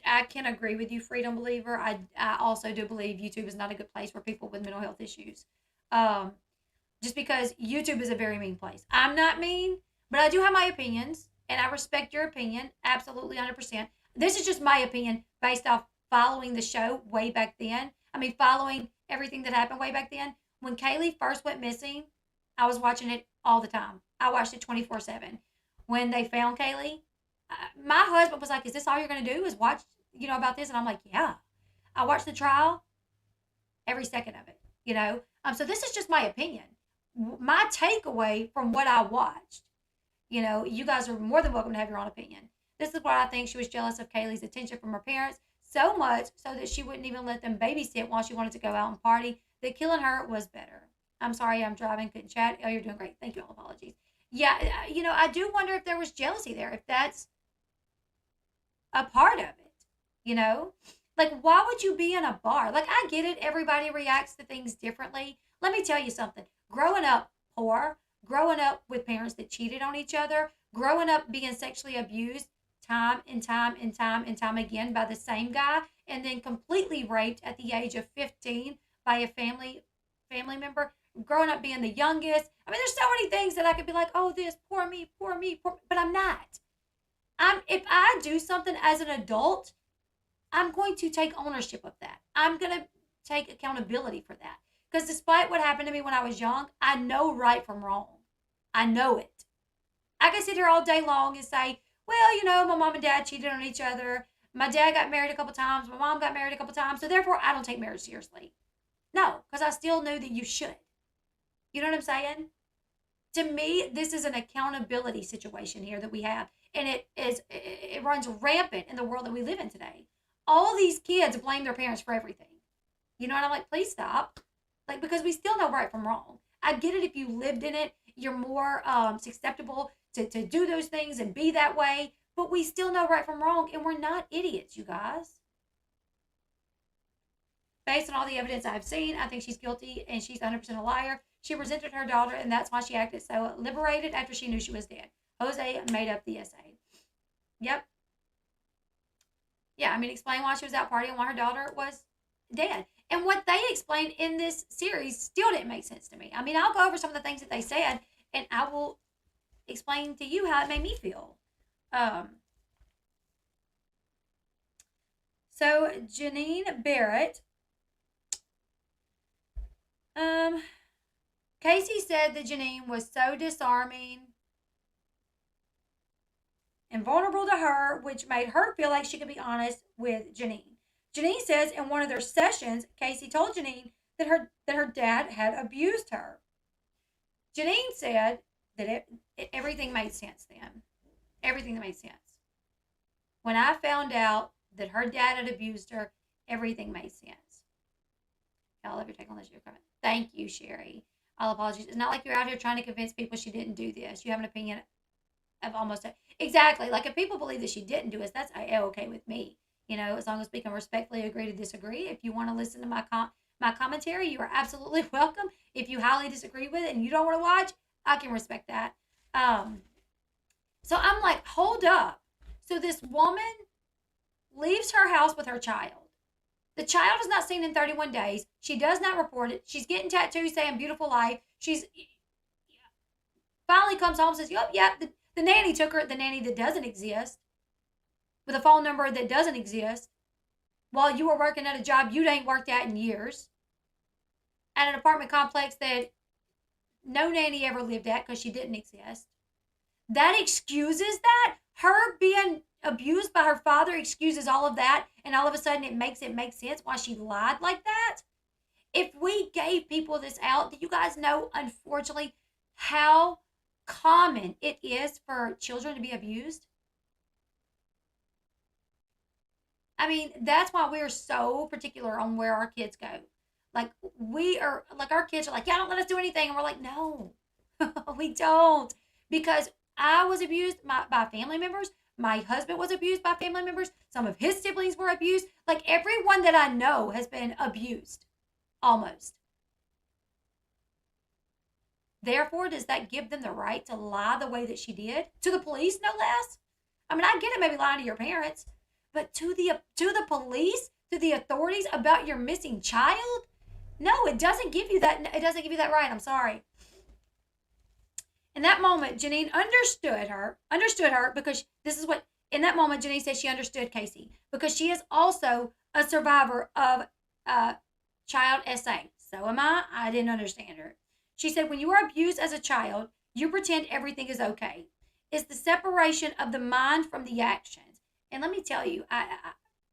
S1: I can agree with you, Freedom Believer. I also do believe YouTube is not a good place for people with mental health issues. Just because YouTube is a very mean place. I'm not mean, but I do have my opinions. and I respect your opinion, absolutely 100%. This is just my opinion based off following the show way back then. I mean, following everything that happened way back then. When Kaylee first went missing, I was watching it all the time. I watched it 24/7. When they found Kaylee, my husband was like, "Is this all you're going to do? Is watch, about this?" And I'm like, "Yeah." I watched the trial, every second of it. So this is just my opinion. My takeaway from what I watched. You guys are more than welcome to have your own opinion. This is why I think she was jealous of Kaylee's attention from her parents so much so that she wouldn't even let them babysit while she wanted to go out and party. That killing her was better. I'm sorry, I'm driving, couldn't chat. Oh, you're doing great. Thank you. All apologies. Yeah, I do wonder if there was jealousy there, if that's a part of it, you know? Like, why would you be in a bar? Like, I get it. Everybody reacts to things differently. Let me tell you something. Growing up poor, growing up with parents that cheated on each other, growing up being sexually abused time and time and time and time again by the same guy, and then completely raped at the age of 15 by a family member, growing up being the youngest. I mean, there's so many things that I could be like, oh, this, poor me, poor me, poor me, but I'm not. If I do something as an adult, I'm going to take ownership of that. I'm going to take accountability for that. Because despite what happened to me when I was young, I know right from wrong. I know it. I can sit here all day long and say, well, my mom and dad cheated on each other. My dad got married a couple times. My mom got married a couple times. So therefore, I don't take marriage seriously. No, because I still know that you should. You know what I'm saying? To me, this is an accountability situation here that we have. And it runs rampant in the world that we live in today. All these kids blame their parents for everything. And I'm like, please stop. Like, because we still know right from wrong. I get it if you lived in it, you're more susceptible to do those things and be that way. But we still know right from wrong, and we're not idiots, you guys. Based on all the evidence I've seen, I think she's guilty and she's 100% a liar. She resented her daughter, and that's why she acted so liberated after she knew she was dead. Jose made up the essay. Yep. Yeah, I mean, explain why she was out partying, why her daughter was dead. And what they explained in this series still didn't make sense to me. I mean, I'll go over some of the things that they said, and I will explain to you how it made me feel. So, Janine Barrett, Casey said that Janine was so disarming and vulnerable to her, which made her feel like she could be honest with Janine. Janine says in one of their sessions, Casey told Janine that her dad had abused her. Janine said that everything made sense then. Everything that made sense. When I found out that her dad had abused her, everything made sense. I love your take on this. Thank you, Sherry. I'll apologize. It's not like you're out here trying to convince people she didn't do this. You have an opinion of almost exactly. Like, if people believe that she didn't do it, that's okay with me. As long as we can respectfully agree to disagree. If you want to listen to my commentary, you are absolutely welcome. If you highly disagree with it and you don't want to watch, I can respect that. So I'm like, hold up. So this woman leaves her house with her child. The child is not seen in 31 days. She does not report it. She's getting tattoos saying beautiful life. She's finally comes home and says, yep, the nanny took her, the nanny that doesn't exist, with a phone number that doesn't exist, while you were working at a job you ain't worked at in years, at an apartment complex that no nanny ever lived at because she didn't exist. That excuses that. Her being abused by her father excuses all of that, and all of a sudden it makes sense why she lied like that. If we gave people this out, do you guys know, unfortunately, how common it is for children to be abused? I mean, that's why we're so particular on where our kids go. Like, our kids are like, yeah, don't let us do anything. And we're like, no, we don't. Because I was abused by family members. My husband was abused by family members. Some of his siblings were abused. Like, everyone that I know has been abused. Almost. Therefore, does that give them the right to lie the way that she did? To the police, no less? I mean, I get it, maybe lying to your parents. But to the police, to the authorities about your missing child? No, it doesn't give you that. It doesn't give you that right. I'm sorry. In that moment, Janine understood her because this is what, in that moment, Janine said she understood Casey because she is also a survivor of child SA. So am I. I didn't understand her. She said, when you are abused as a child, you pretend everything is okay. It's the separation of the mind from the actions. And let me tell you, I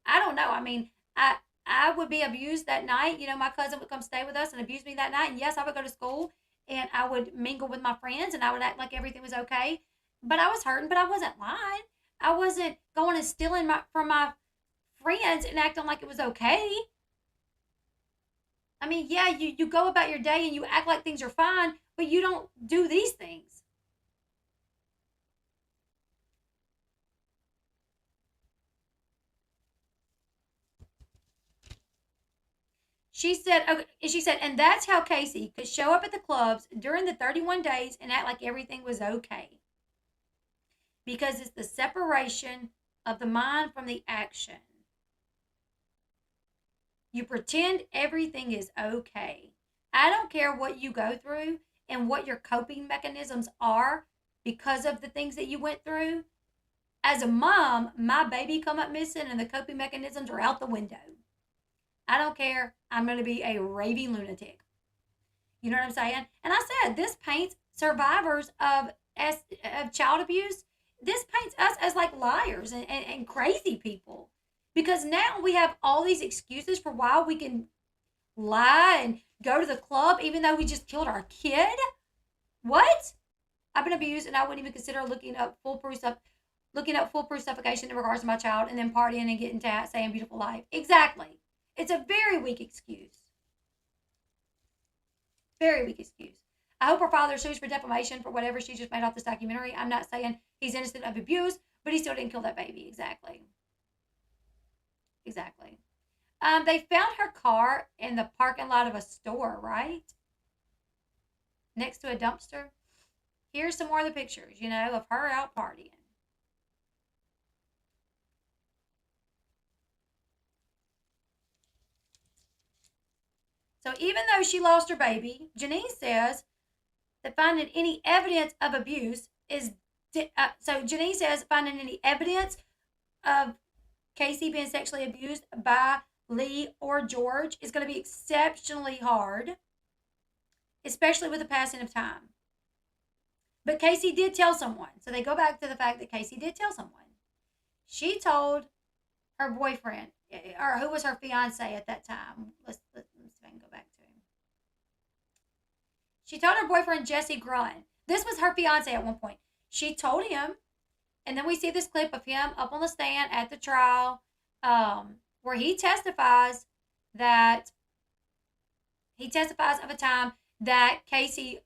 S1: don't know. I mean, I would be abused that night. You know, my cousin would come stay with us and abuse me that night. And yes, I would go to school and I would mingle with my friends and I would act like everything was okay. But I was hurting, but I wasn't lying. I wasn't going and stealing from my friends and acting like it was okay. I mean, yeah, you go about your day and you act like things are fine, but you don't do these things. She said, and that's how Casey could show up at the clubs during the 31 days and act like everything was okay. Because it's the separation of the mind from the action. You pretend everything is okay. I don't care what you go through and what your coping mechanisms are because of the things that you went through. As a mom, my baby come up missing and the coping mechanisms are out the window. I don't care. I'm going to be a raving lunatic. You know what I'm saying? And I said, this paints survivors of child abuse. This paints us as like liars and crazy people. Because now we have all these excuses for why we can lie and go to the club even though we just killed our kid. What? I've been abused and I wouldn't even consider looking up foolproof suffocation in regards to my child and then partying and getting to saying beautiful life. Exactly. It's a very weak excuse. Very weak excuse. I hope her father sues for defamation for whatever she just made off this documentary. I'm not saying he's innocent of abuse, but he still didn't kill that baby. Exactly. Exactly. They found her car in the parking lot of a store, right? Next to a dumpster. Here's some more of the pictures, of her out partying. So even though she lost her baby, Janine says that finding any evidence of abuse is. So Janine says finding any evidence of Casey being sexually abused by Lee or George is going to be exceptionally hard, especially with the passing of time. But Casey did tell someone. So they go back to the fact that Casey did tell someone. She told her boyfriend, or who was her fiance at that time. Let's see if I can go back to him. She told her boyfriend, Jesse Grun. This was her fiance at one point. She told him, and then we see this clip of him up on the stand at the trial, where he testifies of a time that Casey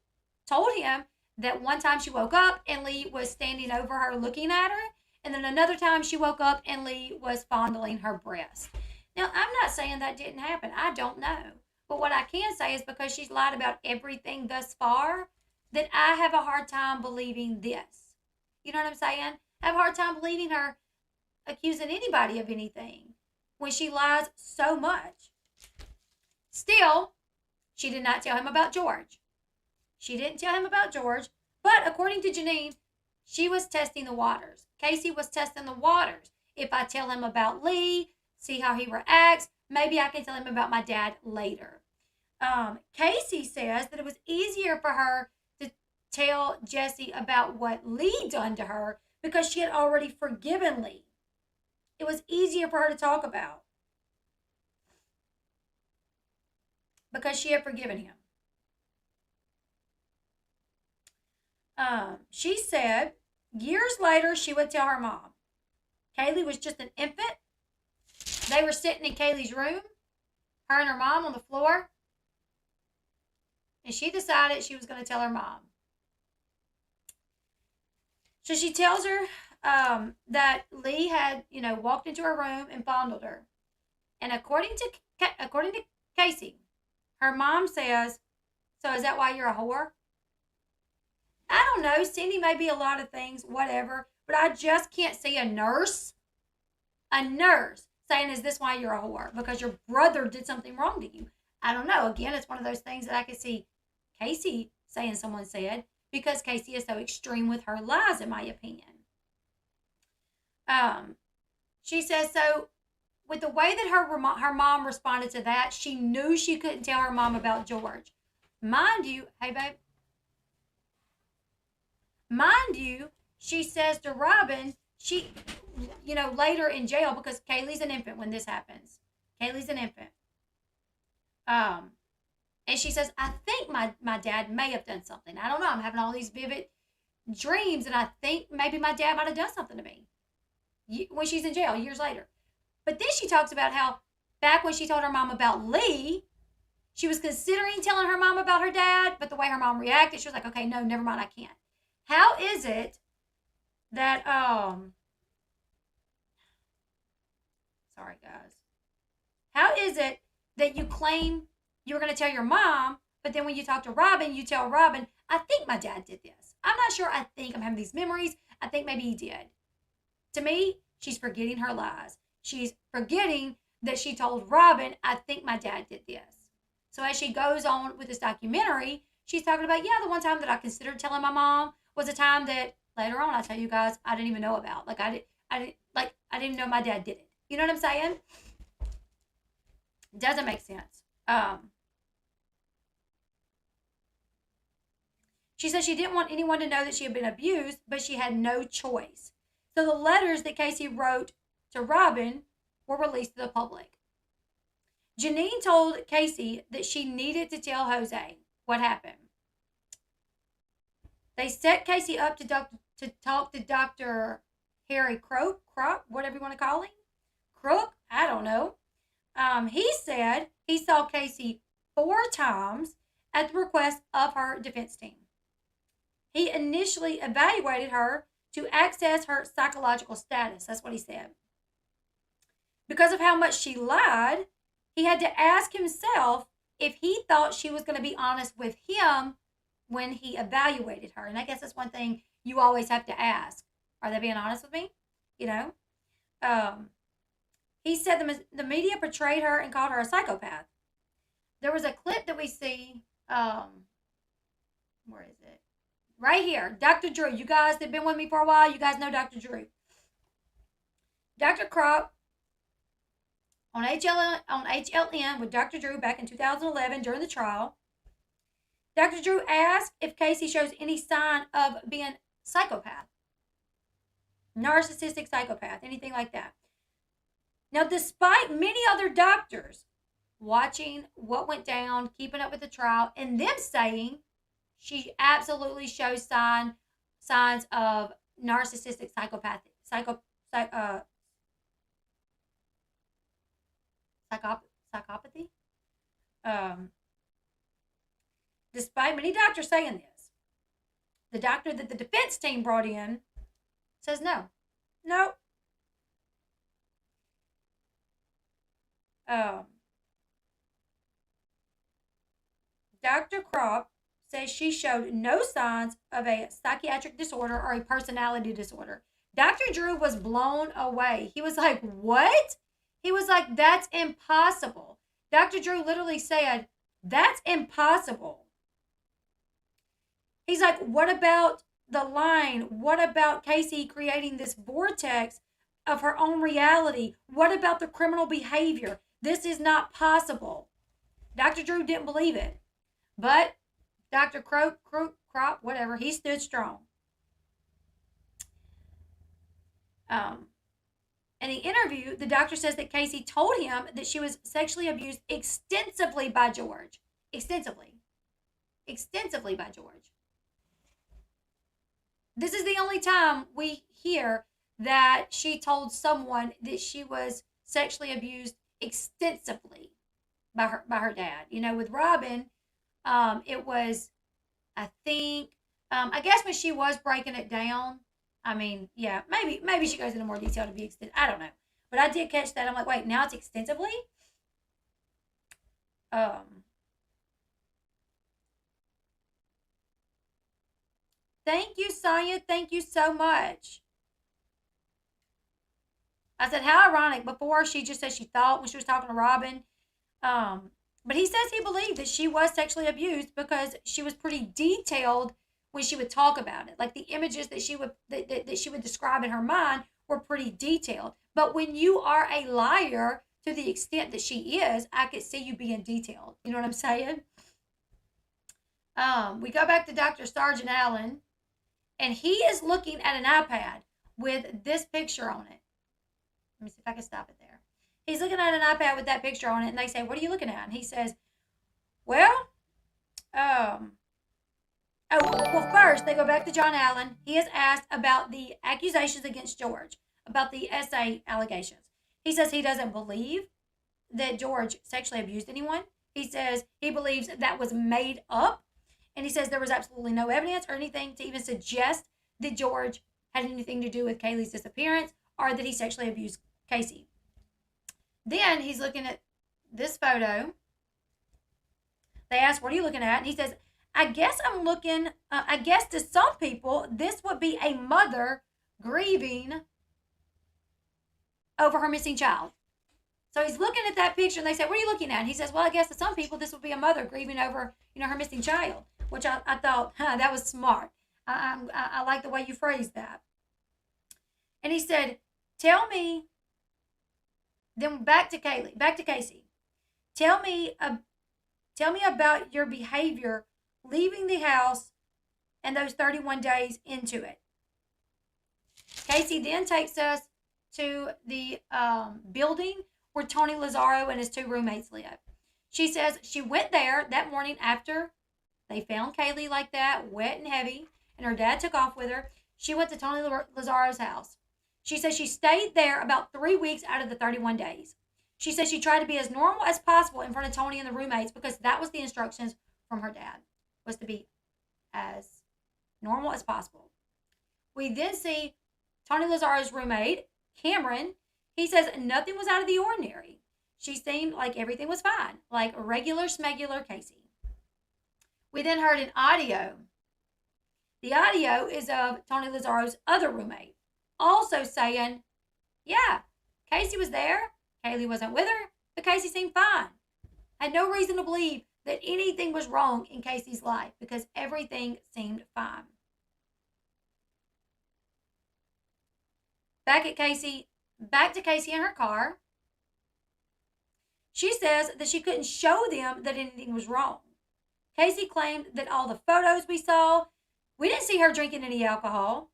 S1: told him that one time she woke up and Lee was standing over her looking at her, and then another time she woke up and Lee was fondling her breast. Now, I'm not saying that didn't happen. I don't know. But what I can say is because she's lied about everything thus far, that I have a hard time believing this. You know what I'm saying? I have a hard time believing her accusing anybody of anything when she lies so much. Still, she did not tell him about George. She didn't tell him about George, but according to Janine, she was testing the waters. Casey was testing the waters. If I tell him about Lee, see how he reacts, maybe I can tell him about my dad later. Casey says that it was easier for her to tell Jesse about what Lee done to her because she had already forgiven Lee. It was easier for her to talk about because she had forgiven him. She said years later she would tell her mom. Kaylee was just an infant. They were sitting in Kaylee's room, her and her mom on the floor, and she decided she was going to tell her mom. So she tells her that Lee had, walked into her room and fondled her. And according to Casey, her mom says, "So is that why you're a whore?" I don't know. Cindy may be a lot of things, whatever, but I just can't see a nurse saying, "Is this why you're a whore? Because your brother did something wrong to you." I don't know. Again, it's one of those things that I could see Casey saying someone said, because Casey is so extreme with her lies, in my opinion. Um, she says, so with the way that her mom responded to that, she knew she couldn't tell her mom about George. Mind you, hey babe. Mind you, she says to Robin, later in jail, because Kaylee's an infant when this happens. Kaylee's an infant. And she says, I think my dad may have done something. I don't know. I'm having all these vivid dreams, and I think maybe my dad might have done something to me when she's in jail years later. But then she talks about how back when she told her mom about Lee, she was considering telling her mom about her dad, but the way her mom reacted, she was like, okay, no, never mind, I can't. How is it that, sorry guys. How is it that you claim you were going to tell your mom, but then when you talk to Robin, you tell Robin, I think my dad did this. I'm not sure. I think I'm having these memories. I think maybe he did. To me, she's forgetting her lies. She's forgetting that she told Robin, I think my dad did this. So as she goes on with this documentary, she's talking about, yeah, the one time that I considered telling my mom was a time that later on, I tell you guys, I didn't even know about. I didn't even know my dad did it. You know what I'm saying? Doesn't make sense. She said she didn't want anyone to know that she had been abused, but she had no choice. So the letters that Casey wrote to Robin were released to the public. Janine told Casey that she needed to tell Jose what happened. They set Casey up to talk to Dr. Harry Crook, whatever you want to call him. Crook? I don't know. He said he saw Casey 4 times at the request of her defense team. He initially evaluated her to access her psychological status. That's what he said. Because of how much she lied, he had to ask himself if he thought she was going to be honest with him when he evaluated her. And I guess that's one thing you always have to ask. Are they being honest with me? You know? He said the media portrayed her and called her a psychopath. There was a clip that we see. Where is it? Right here. Dr. Drew. You guys that have been with me for a while, you guys know Dr. Drew. Dr. Kropp on HLN with Dr. Drew back in 2011 during the trial. Dr. Drew asked if Casey shows any sign of being psychopath, narcissistic psychopath, anything like that. Now, despite many other doctors watching what went down, keeping up with the trial, and them saying she absolutely shows signs of narcissistic psychopathy, psychopathy. Despite many doctors saying this, the doctor that the defense team brought in says no. Dr. Kropp says she showed no signs of a psychiatric disorder or a personality disorder. Dr. Drew was blown away. He was like, what? He was like, that's impossible. Dr. Drew literally said, that's impossible. He's like, what about the line? What about Casey creating this vortex of her own reality? What about the criminal behavior? This is not possible. Dr. Drew didn't believe it. But Dr. Kropp, whatever, he stood strong. In the interview, the doctor says that Casey told him that she was sexually abused extensively by George. Extensively by George. This is the only time we hear that she told someone that she was sexually abused extensively by her dad. You know, with Robin, it was, I think, I guess when she was breaking it down, I mean, yeah, maybe she goes into more detail to be extended. I don't know. But I did catch that. I'm like, wait, now it's extensively? Thank you, Sonia. Thank you so much. I said, how ironic. Before, she just said she thought when she was talking to Robin. But he says he believed that she was sexually abused because she was pretty detailed when she would talk about it. Like the images that she would describe in her mind were pretty detailed. But when you are a liar to the extent that she is, I could see you being detailed. You know what I'm saying? We go back to Dr. Sergeant Allen, and he is looking at an iPad with this picture on it. Let me see if I can stop it there. He's looking at an iPad with that picture on it, and they say, "What are you looking at?" And he says, "Well, first they go back to John Allen. He is asked about the accusations against George, about the essay allegations. He says he doesn't believe that George sexually abused anyone. He says he believes that was made up. And he says there was absolutely no evidence or anything to even suggest that George had anything to do with Kaylee's disappearance or that he sexually abused Casey." Then he's looking at this photo. They ask, "What are you looking at?" And he says, I guess to some people, this would be a mother grieving over her missing child." So he's looking at that picture, and they say, "What are you looking at?" And he says, "Well, I guess to some people, this would be a mother grieving over, her missing child," which I thought, that was smart. I like the way you phrased that. And he said, "Tell me," then back to Casey. Tell me about your behavior leaving the house and those 31 days into it." Casey then takes us to the building where Tony Lazzaro and his two roommates live. She says she went there that morning after they found Kaylee like that, wet and heavy, and her dad took off with her. She went to Tony Lazzaro's house. She says she stayed there about 3 weeks out of the 31 days. She says she tried to be as normal as possible in front of Tony and the roommates because that was the instructions from her dad, was to be as normal as possible. We then see Tony Lazzaro's roommate, Cameron. He says nothing was out of the ordinary. She seemed like everything was fine, like regular smegular Casey. We then heard an audio. The audio is of Tony Lazzaro's other roommate, also saying, "Yeah, Casey was there. Kaylee wasn't with her, but Casey seemed fine. Had no reason to believe that anything was wrong in Casey's life because everything seemed fine." Back to Casey in her car. She says that she couldn't show them that anything was wrong. Casey claimed that all the photos we saw, we didn't see her drinking any alcohol.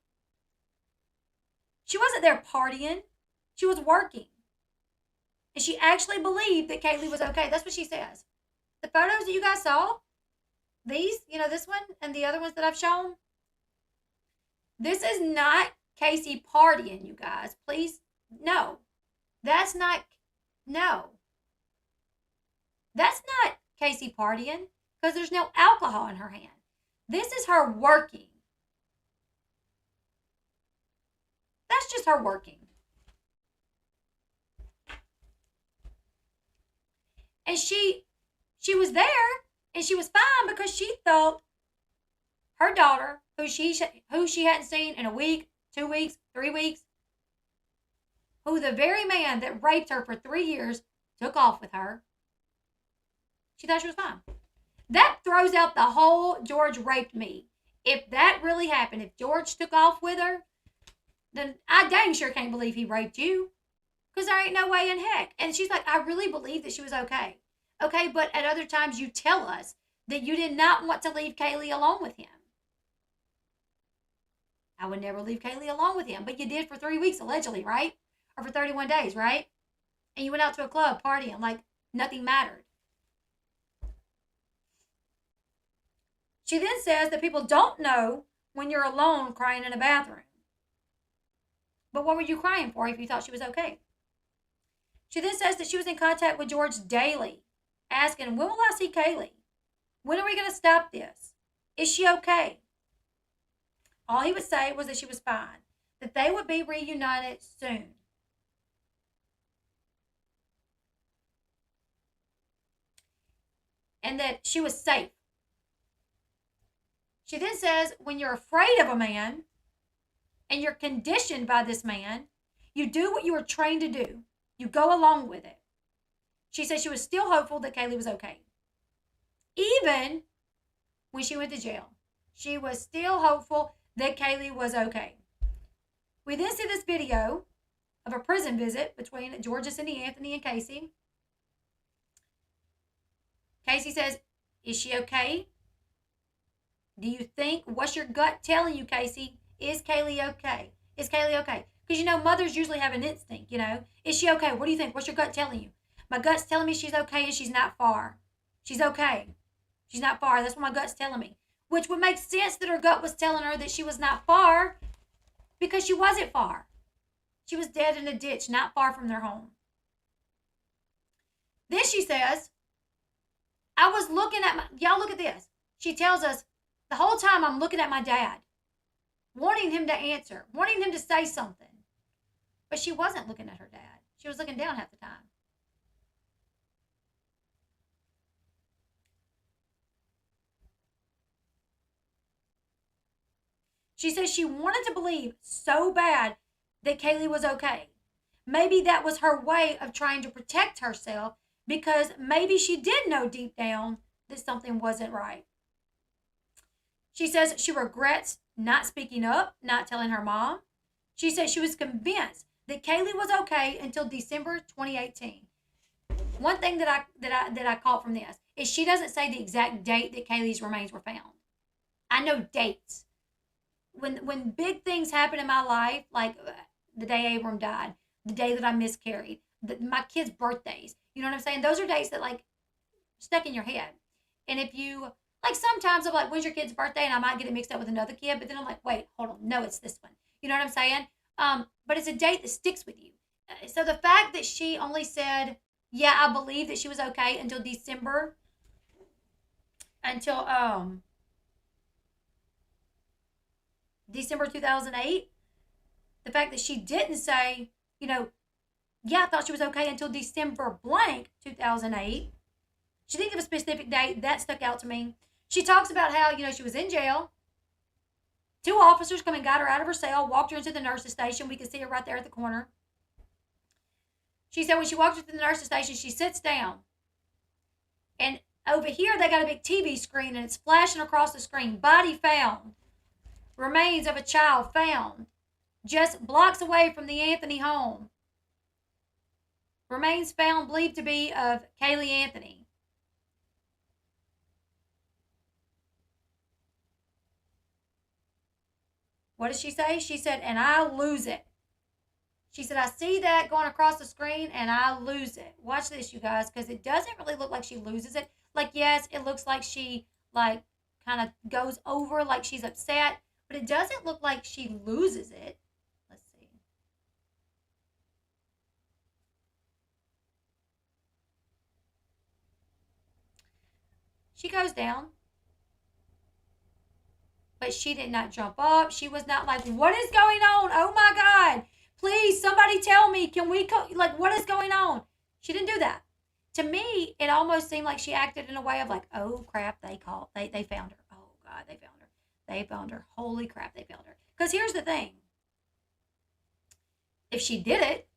S1: She wasn't there partying. She was working. And she actually believed that Kaylee was okay. That's what she says. The photos that you guys saw, these, this one and the other ones that I've shown, this is not Casey partying, you guys. Please, no. That's not Casey partying because there's no alcohol in her hand. This is her working. That's just her working. And she was there and she was fine because she thought her daughter, who she hadn't seen in a week, 2 weeks, 3 weeks, who the very man that raped her for 3 years took off with her, she thought she was fine. That throws out the whole George raped me. If that really happened, if George took off with her, then I dang sure can't believe he raped you. Because there ain't no way in heck. And she's like, I really believe that she was okay. Okay, but at other times you tell us that you did not want to leave Kaylee alone with him. I would never leave Kaylee alone with him. But you did for 3 weeks, allegedly, right? Or for 31 days, right? And you went out to a club partying like nothing mattered. She then says that people don't know when you're alone crying in a bathroom. But what were you crying for if you thought she was okay? She then says that she was in contact with George daily, asking, when will I see Kaylee? When are we going to stop this? Is she okay? All he would say was that she was fine, that they would be reunited soon. And that she was safe. She then says, when you're afraid of a man and you're conditioned by this man, you do what you were trained to do. You go along with it. She said she was still hopeful that Kaylee was okay. Even when she went to jail. She was still hopeful that Kaylee was okay. We then see this video of a prison visit between Georgia, Cindy, Anthony, and Casey. Casey says, "Is she okay? Do you think, what's your gut telling you, Casey? Is Kaylee okay? Is Kaylee okay?" Because, mothers usually have an instinct, Is she okay? What do you think? What's your gut telling you? My gut's telling me she's okay and she's not far. She's okay. She's not far. That's what my gut's telling me. Which would make sense that her gut was telling her that she was not far, because she wasn't far. She was dead in a ditch, not far from their home. Then she says, I was looking at y'all look at this. She tells us, the whole time I'm looking at my dad, wanting him to answer, wanting him to say something. But she wasn't looking at her dad. She was looking down half the time. She says she wanted to believe so bad that Kaylee was okay. Maybe that was her way of trying to protect herself, because maybe she did know deep down that something wasn't right. She says she regrets not speaking up, not telling her mom. She said she was convinced that Kaylee was okay until December 2018. One thing that I caught from this is she doesn't say the exact date that Kaylee's remains were found. I know dates. When big things happen in my life, like the day Abram died, the day that I miscarried, my kids' birthdays, you know what I'm saying? Those are dates that stuck in your head. And if you sometimes I'm like, when's your kid's birthday? And I might get it mixed up with another kid, but then I'm like, wait, hold on, no, it's this one. You know what I'm saying? But it's a date that sticks with you. So the fact that she only said, yeah, I believe that she was okay until December, December 2008. The fact that she didn't say, yeah, I thought she was okay until December blank 2008. She didn't give a specific date. That stuck out to me. She talks about how, she was in jail. 2 officers come and got her out of her cell, walked her into the nurse's station. We can see her right there at the corner. She said when she walked into the nurse's station, she sits down. And over here, they got a big TV screen, and it's flashing across the screen. Body found. Remains of a child found. Just blocks away from the Anthony home. Remains found believed to be of Kaylee Anthony. What did she say? She said, and I lose it. She said, I see that going across the screen and I lose it. Watch this, you guys, because it doesn't really look like she loses it. Yes, it looks like she, kind of goes over, like she's upset, but it doesn't look like she loses it. Let's see. She goes down. But she did not jump up. She was not like, what is going on? Oh my God. Please, somebody tell me. Can we, what is going on? She didn't do that. To me, it almost seemed like she acted in a way of oh crap, they found her. Oh God, they found her. They found her. Holy crap, they found her. Because here's the thing. If she did it,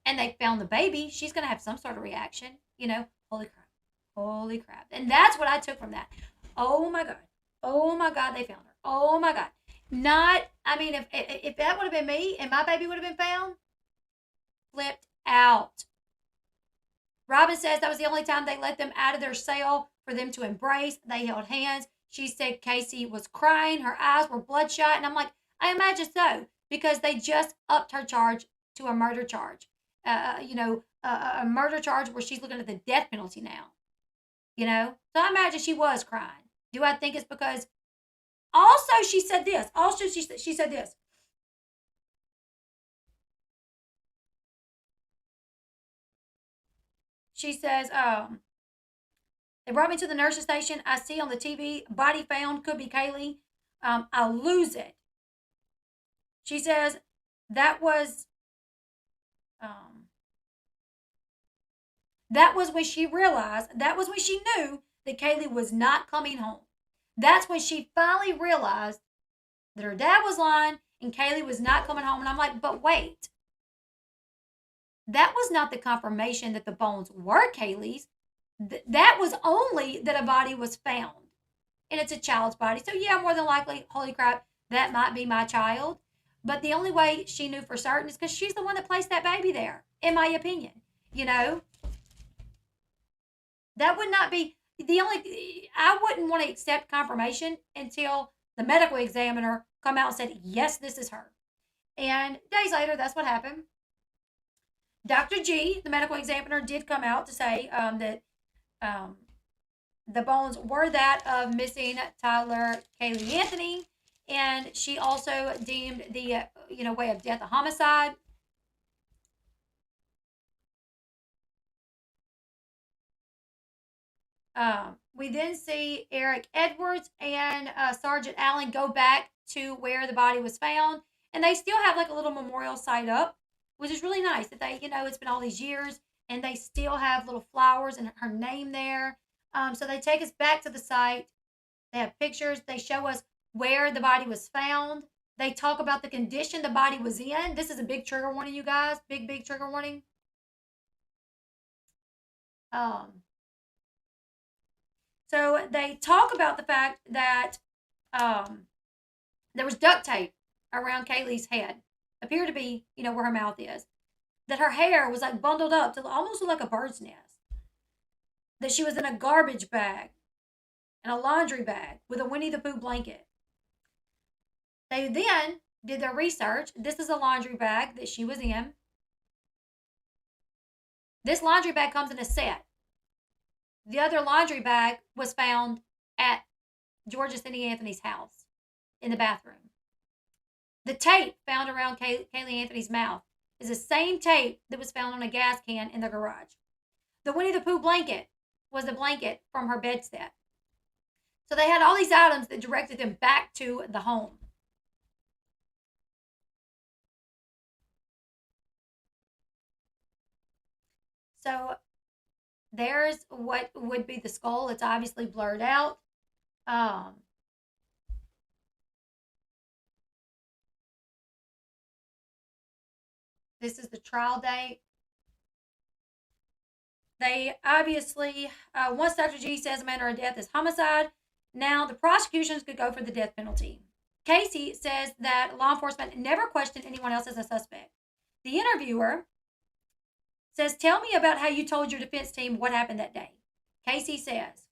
S1: and they found the baby, she's going to have some sort of reaction. Holy crap. Holy crap. And that's what I took from that. Oh my God. Oh my God, they found her. Oh my God. If that would have been me and my baby would have been found, flipped out. Robin says that was the only time they let them out of their cell for them to embrace. They held hands. She said Casey was crying. Her eyes were bloodshot. And I'm like, I imagine so, because they just upped her charge to a murder charge. A murder charge where she's looking at the death penalty now. So I imagine she was crying. Do I think it's because... Also, she said this. She said this. She says, they brought me to the nurse's station. I see on the TV, body found, could be Kaylee. I lose it. She says, that was when she realized, that was when she knew that Kaylee was not coming home. That's when she finally realized that her dad was lying and Kaylee was not coming home. And I'm like, but wait. That was not the confirmation that the bones were Kaylee's. That was only that a body was found. and it's a child's body. So yeah, more than likely, holy crap, that might be my child. But the only way she knew for certain is because she's the one that placed that baby there, in my opinion. You know, that would not be the only. I wouldn't want to accept confirmation until the medical examiner come out and said, yes, this is her. And days later, that's what happened. Dr. G, the medical examiner, did come out to say that um, the bones were that of missing Tyler Kaylee Anthony, and she also deemed the way of death a homicide. We then see Eric Edwards and Sergeant Allen go back to where the body was found, and they still have like a little memorial site up, which is really nice. That they, it's been all these years, and they still have little flowers and her name there. So they take us back to the site. They have pictures. They show us where the body was found. They talk about the condition the body was in. This is a big trigger warning, you guys. Big trigger warning. Um, So they talk about the fact that there was duct tape around Kaylee's head, appeared to be, where her mouth is. That her hair was like bundled up to almost look like a bird's nest. That she was in a garbage bag and a laundry bag with a Winnie the Pooh blanket. They then did their research. This is a laundry bag that she was in. This laundry bag comes in a set. The other laundry bag was found at Georgia Cindy Anthony's house in the bathroom. The tape found around Kaylee Anthony's mouth is the same tape that was found on a gas can in the garage. The Winnie the Pooh blanket was the blanket from her bedstead. So they had all these items that directed them back to the home. So there's what would be the skull. It's obviously blurred out. This is the trial date. They obviously, once Dr. G says a manner of death is homicide, now the prosecutions could go for the death penalty. Casey says that law enforcement never questioned anyone else as a suspect. The interviewer says, tell me about how you told your defense team what happened that day. Casey says,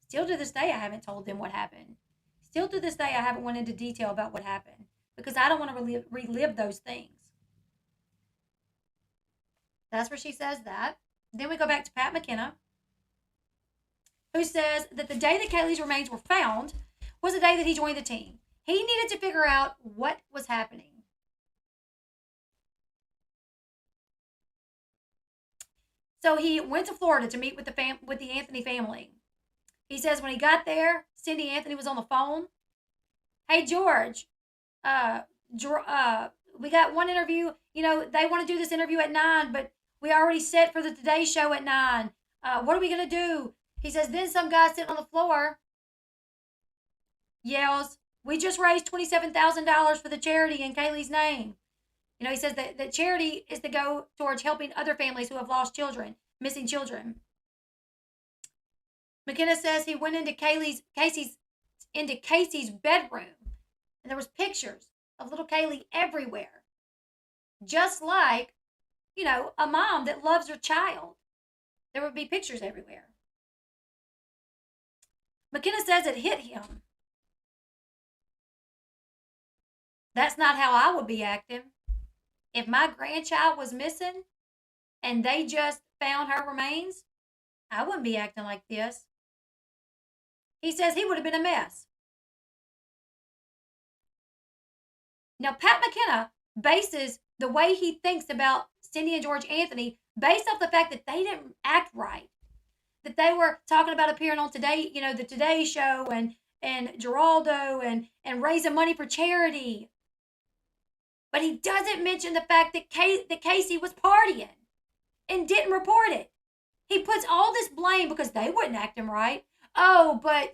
S1: still to this day, I haven't told them what happened. Still to this day, I haven't went into detail about what happened because I don't want to relive those things. That's where she says that. Then we go back to Pat McKenna, who says that the day that Kaylee's remains were found was the day that he joined the team. He needed to figure out what was happening. So he went to Florida to meet with the Anthony family. He says when he got there, Cindy Anthony was on the phone. Hey, George, we got one interview. They want to do this interview at 9, but we already set for the Today Show at 9. What are we going to do? He says, then some guy sitting on the floor yells, we just raised $27,000 for the charity in Kaylee's name. He says that charity is to go towards helping other families who have lost children, missing children. McKenna says he went into Casey's bedroom, and there was pictures of little Kaylee everywhere. Just like, a mom that loves her child. There would be pictures everywhere. McKenna says it hit him. That's not how I would be acting. If my grandchild was missing and they just found her remains, I wouldn't be acting like this. He says he would have been a mess. Now, Pat McKenna bases the way he thinks about Cindy and George Anthony based off the fact that they didn't act right. That they were talking about appearing on Today, the Today Show and Geraldo and raising money for charity. But he doesn't mention the fact that Casey was partying and didn't report it. He puts all this blame because they weren't acting right. Oh, but,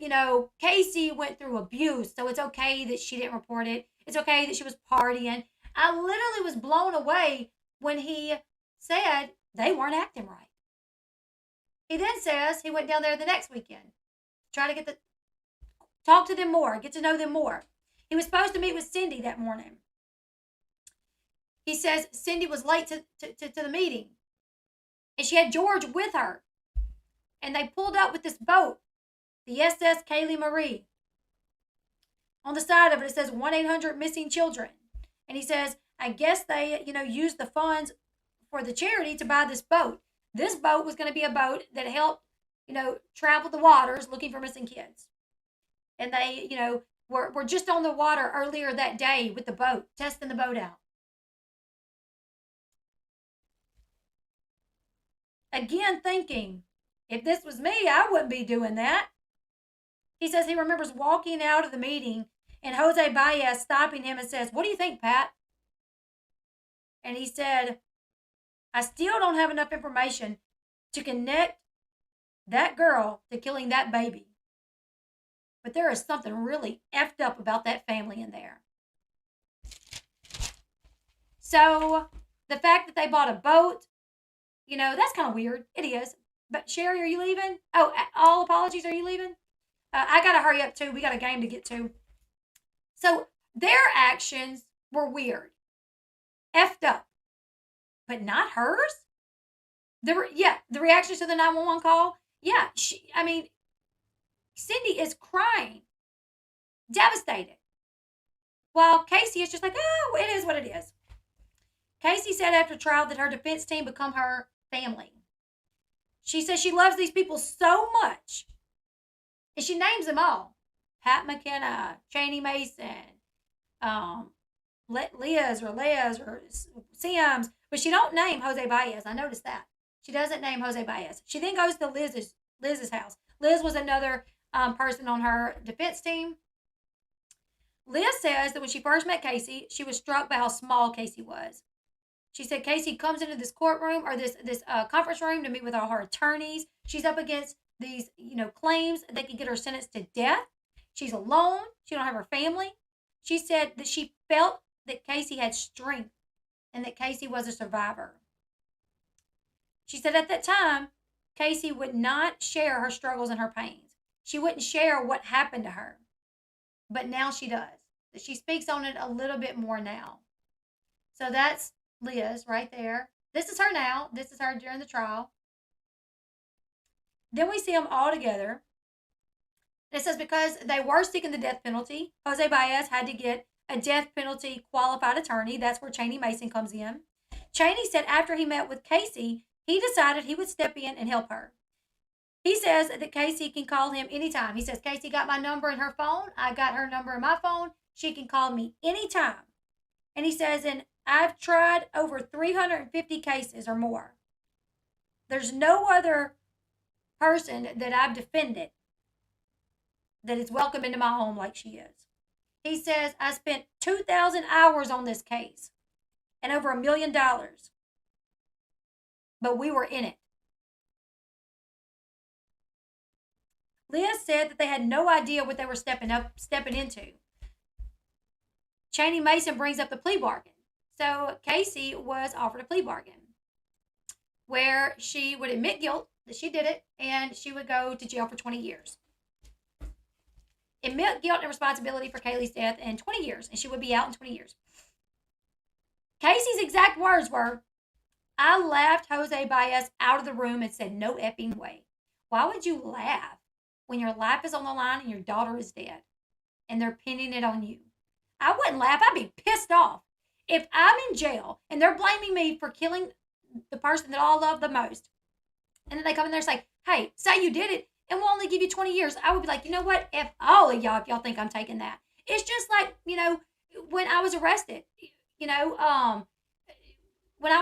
S1: Casey went through abuse, so it's okay that she didn't report it. It's okay that she was partying. I literally was blown away when he said they weren't acting right. He then says he went down there the next weekend, try to get talk to them more, get to know them more. He was supposed to meet with Cindy that morning. He says Cindy was late to the meeting, and she had George with her. And they pulled up with this boat, the SS Kaylee Marie. On the side of it, it says 1-800-missing children. And he says, I guess they, used the funds for the charity to buy this boat. This boat was going to be a boat that helped, travel the waters looking for missing kids. And they, were just on the water earlier that day with the boat, testing the boat out. Again, thinking, if this was me, I wouldn't be doing that. He says he remembers walking out of the meeting and Jose Baez stopping him and says, what do you think, Pat? And he said, I still don't have enough information to connect that girl to killing that baby. But there is something really effed up about that family in there. So the fact that they bought a boat, that's kind of weird. It is. But Sherry, are you leaving? Oh, all apologies. Are you leaving? I got to hurry up too. We got a game to get to. So their actions were weird. Effed up. But not hers? The reactions to the 911 call. Yeah, Cindy is crying. Devastated. While Casey is just like, oh, it is what it is. Casey said after trial that her defense team become her family. She says she loves these people so much. And she names them all. Pat McKenna, Cheney Mason, Liz or Sims. But she don't name Jose Baez. I noticed that. She doesn't name Jose Baez. She then goes to Liz's house. Liz was another person on her defense team. Liz says that when she first met Casey, she was struck by how small Casey was. She said Casey comes into this courtroom or this conference room to meet with all her attorneys. She's up against these, claims they could get her sentenced to death. She's alone. She don't have her family. She said that she felt that Casey had strength and that Casey was a survivor. She said at that time, Casey would not share her struggles and her pains. She wouldn't share what happened to her. But now she does. She speaks on it a little bit more now. So that's Liz right there. This is her now. This is her during the trial. Then we see them all together. It says because they were seeking the death penalty, Jose Baez had to get a death penalty qualified attorney. That's where Cheney Mason comes in. Cheney said after he met with Casey, he decided he would step in and help her. He says that Casey can call him anytime. He says, Casey got my number in her phone. I got her number in my phone. She can call me anytime. And he says, and I've tried over 350 cases or more. There's no other person that I've defended that is welcome into my home like she is. He says, I spent 2,000 hours on this case and over $1 million. But we were in it. Liz said that they had no idea what they were stepping into. Cheney Mason brings up the plea bargain. So Casey was offered a plea bargain where she would admit guilt, that she did it, and she would go to jail for 20 years. Admit guilt and responsibility for Kaylee's death in 20 years, and she would be out in 20 years. Casey's exact words were, I laughed Jose Baez out of the room and said, no effing way. Why would you laugh when your life is on the line and your daughter is dead and they're pinning it on you? I wouldn't laugh. I'd be pissed off. If I'm in jail and they're blaming me for killing the person that I love the most, and then they come in there and say, hey, say you did it, and we'll only give you 20 years, I would be like, you know what? F all of y'all if y'all think I'm taking that. It's just like, when I was arrested, when I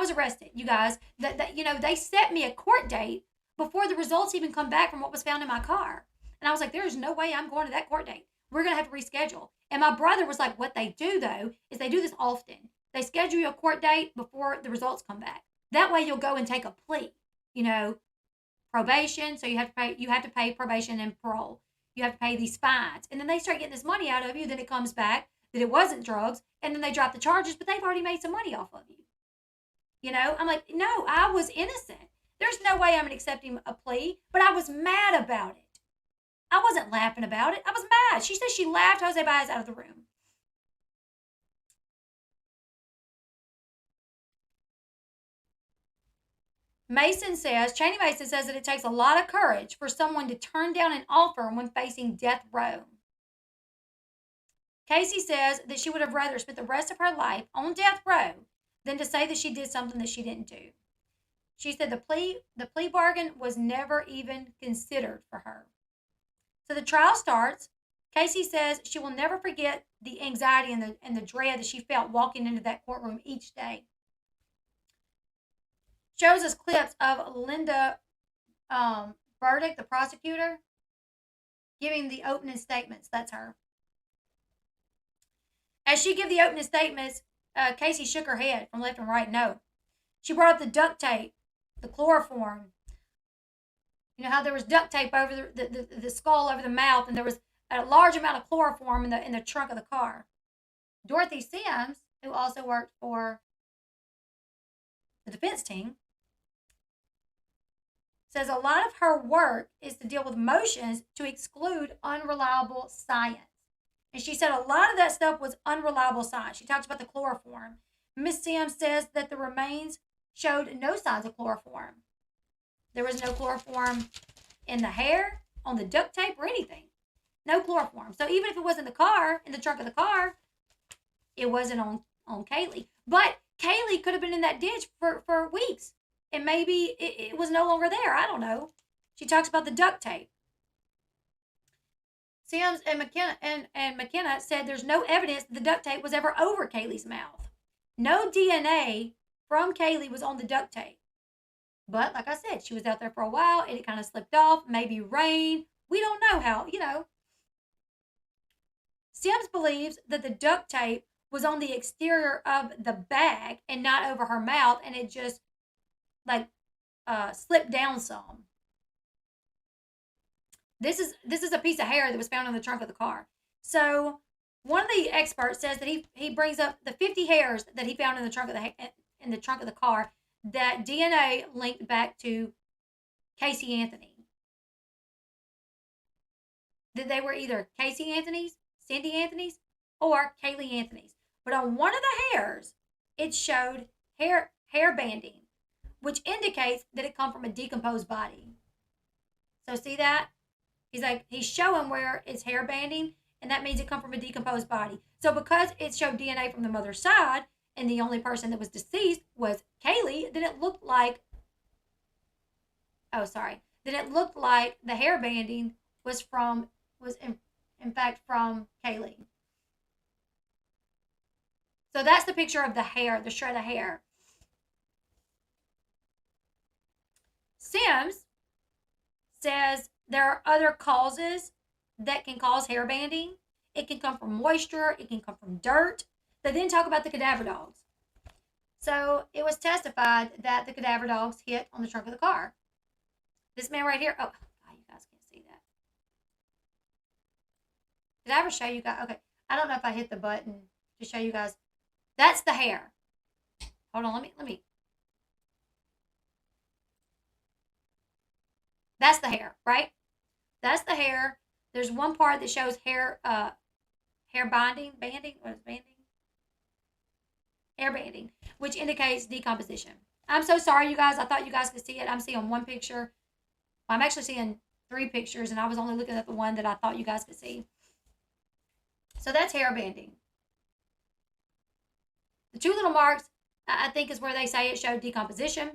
S1: was arrested, you guys, they set me a court date before the results even come back from what was found in my car. And I was like, there's no way I'm going to that court date. We're going to have to reschedule. And my brother was like, what they do, though, is they do this often. They schedule you a court date before the results come back. That way you'll go and take a plea, probation. So you have to pay probation and parole. You have to pay these fines. And then they start getting this money out of you. Then it comes back that it wasn't drugs. And then they drop the charges, but they've already made some money off of you. I'm like, no, I was innocent. There's no way I'm accepting a plea, but I was mad about it. I wasn't laughing about it. I was mad. She says she laughed Jose Baez out of the room. Cheney Mason says that it takes a lot of courage for someone to turn down an offer when facing death row. Casey says that she would have rather spent the rest of her life on death row than to say that she did something that she didn't do. She said the plea bargain was never even considered for her. So the trial starts. Casey says she will never forget the anxiety and the dread that she felt walking into that courtroom each day. Shows us clips of Linda Burdick, the prosecutor, giving the opening statements. That's her. As she gave the opening statements, Casey shook her head from left and right. No. She brought up the duct tape, the chloroform. You know how there was duct tape over the skull, over the mouth, and there was a large amount of chloroform in the trunk of the car. Dorothy Sims, who also worked for the defense team, says a lot of her work is to deal with motions to exclude unreliable science. And she said a lot of that stuff was unreliable science. She talks about the chloroform. Miss Sims says that the remains showed no signs of chloroform. There was no chloroform in the hair, on the duct tape, or anything. No chloroform. So even if it was in the car, in the trunk of the car, it wasn't on Kaylee. But Kaylee could have been in that ditch for weeks. And maybe it was no longer there. I don't know. She talks about the duct tape. Sims and McKenna said there's no evidence that the duct tape was ever over Kaylee's mouth. No DNA from Kaylee was on the duct tape. But like I said, she was out there for a while and it kind of slipped off. Maybe rain. We don't know how, Sims believes that the duct tape was on the exterior of the bag and not over her mouth, and it just slipped down some. This is a piece of hair that was found in the trunk of the car. So one of the experts says that he brings up the 50 hairs that he found in the trunk of the car that DNA linked back to Casey Anthony. That they were either Casey Anthony's, Cindy Anthony's, or Kaylee Anthony's. But on one of the hairs, it showed hair banding, which indicates that it come from a decomposed body. So see that? He's showing where it's hair banding, and that means it come from a decomposed body. So because it showed DNA from the mother's side, and the only person that was deceased was Kaylee, then it looked like the hair banding was in fact from Kaylee. So that's the picture of the hair, the shred of hair. Sims says there are other causes that can cause hair banding. It can come from moisture. It can come from dirt. They then talk about the cadaver dogs. So it was testified that the cadaver dogs hit on the trunk of the car. This man right here. Oh, God, you guys can't see that. Did I ever show you guys? Okay. I don't know if I hit the button to show you guys. That's the hair. Hold on. Let me. That's the hair, right? That's the hair. There's one part that shows hair banding. What is banding? Hair banding, which indicates decomposition. I'm so sorry, you guys. I thought you guys could see it. I'm seeing one picture. Well, I'm actually seeing 3 pictures, and I was only looking at the one that I thought you guys could see. So that's hair banding. The 2 little marks, I think, is where they say it showed decomposition.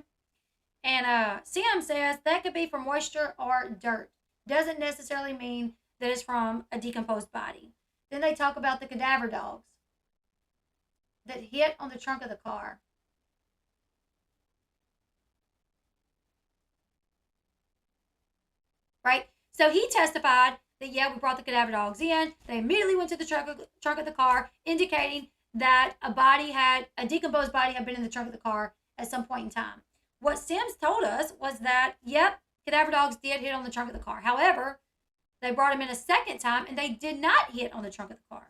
S1: And Sim says that could be from moisture or dirt. Doesn't necessarily mean that it's from a decomposed body. Then they talk about the cadaver dogs that hit on the trunk of the car. Right? So he testified that, yeah, we brought the cadaver dogs in. They immediately went to the trunk of the car, indicating that a decomposed body had been in the trunk of the car at some point in time. What Sims told us was that, yep, cadaver dogs did hit on the trunk of the car. However, they brought them in a second time, and they did not hit on the trunk of the car.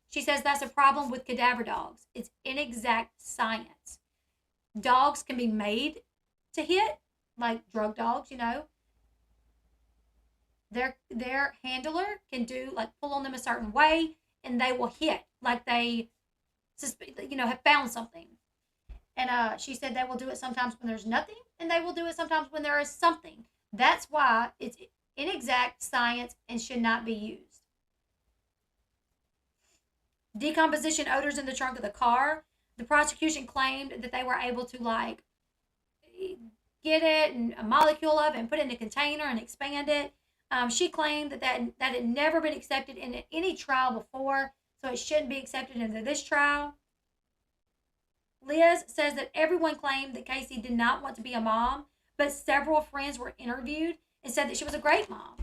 S1: She says that's a problem with cadaver dogs. It's inexact science. Dogs can be made to hit, like drug dogs, Their handler can do like pull on them a certain way, and they will hit like they have found something. And she said they will do it sometimes when there's nothing, and they will do it sometimes when there is something. That's why it's inexact science and should not be used. Decomposition odors in the trunk of the car. The prosecution claimed that they were able to like get it and a molecule of it and put it in a container and expand it. She claimed that had never been accepted in any trial before, so it shouldn't be accepted into this trial. Liz says that everyone claimed that Casey did not want to be a mom, but several friends were interviewed and said that she was a great mom.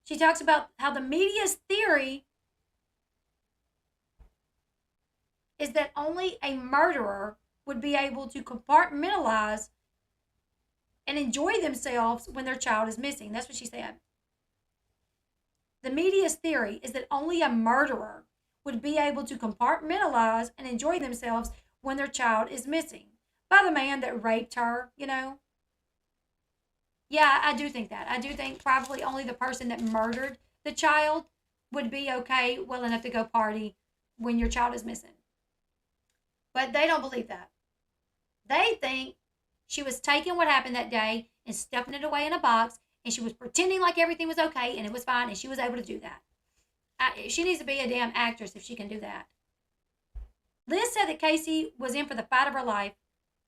S1: She talks about how the media's theory is that only a murderer would be able to compartmentalize and enjoy themselves when their child is missing. That's what she said. The media's theory is that only a murderer would be able to compartmentalize and enjoy themselves when their child is missing. By the man that raped her, Yeah, I do think that. I do think probably only the person that murdered the child would be okay, well enough to go party when your child is missing. But they don't believe that. They think she was taking what happened that day and stuffing it away in a box, and she was pretending like everything was okay and it was fine, and she was able to do that. She needs to be a damn actress if she can do that. Liz said that Casey was in for the fight of her life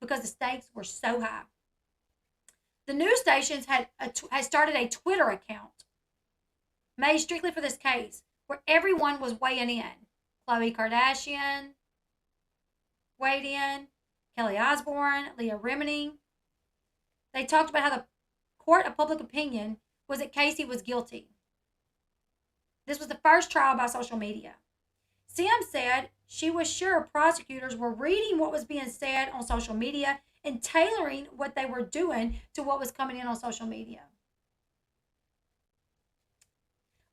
S1: because the stakes were so high. The news stations had started a Twitter account made strictly for this case where everyone was weighing in. Khloe Kardashian weighed in, Kelly Osbourne, Leah Remini. They talked about how the court of public opinion was that Casey was guilty. This was the first trial by social media. Sim said she was sure prosecutors were reading what was being said on social media and tailoring what they were doing to what was coming in on social media.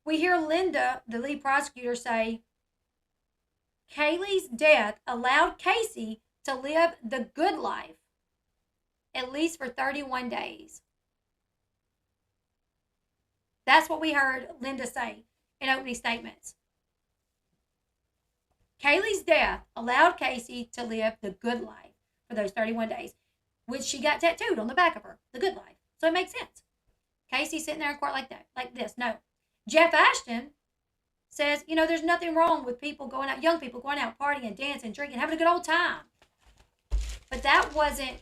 S1: We hear Linda, the lead prosecutor, say, Kaylee's death allowed Casey to live the good life, at least for 31 days. That's what we heard Linda say in opening statements. Kaylee's death allowed Casey to live the good life for those 31 days, which she got tattooed on the back of her, the good life. So it makes sense. Casey sitting there in court like that, like this. No. Jeff Ashton says, there's nothing wrong with people going out, young people going out partying, dancing, drinking, having a good old time. But that wasn't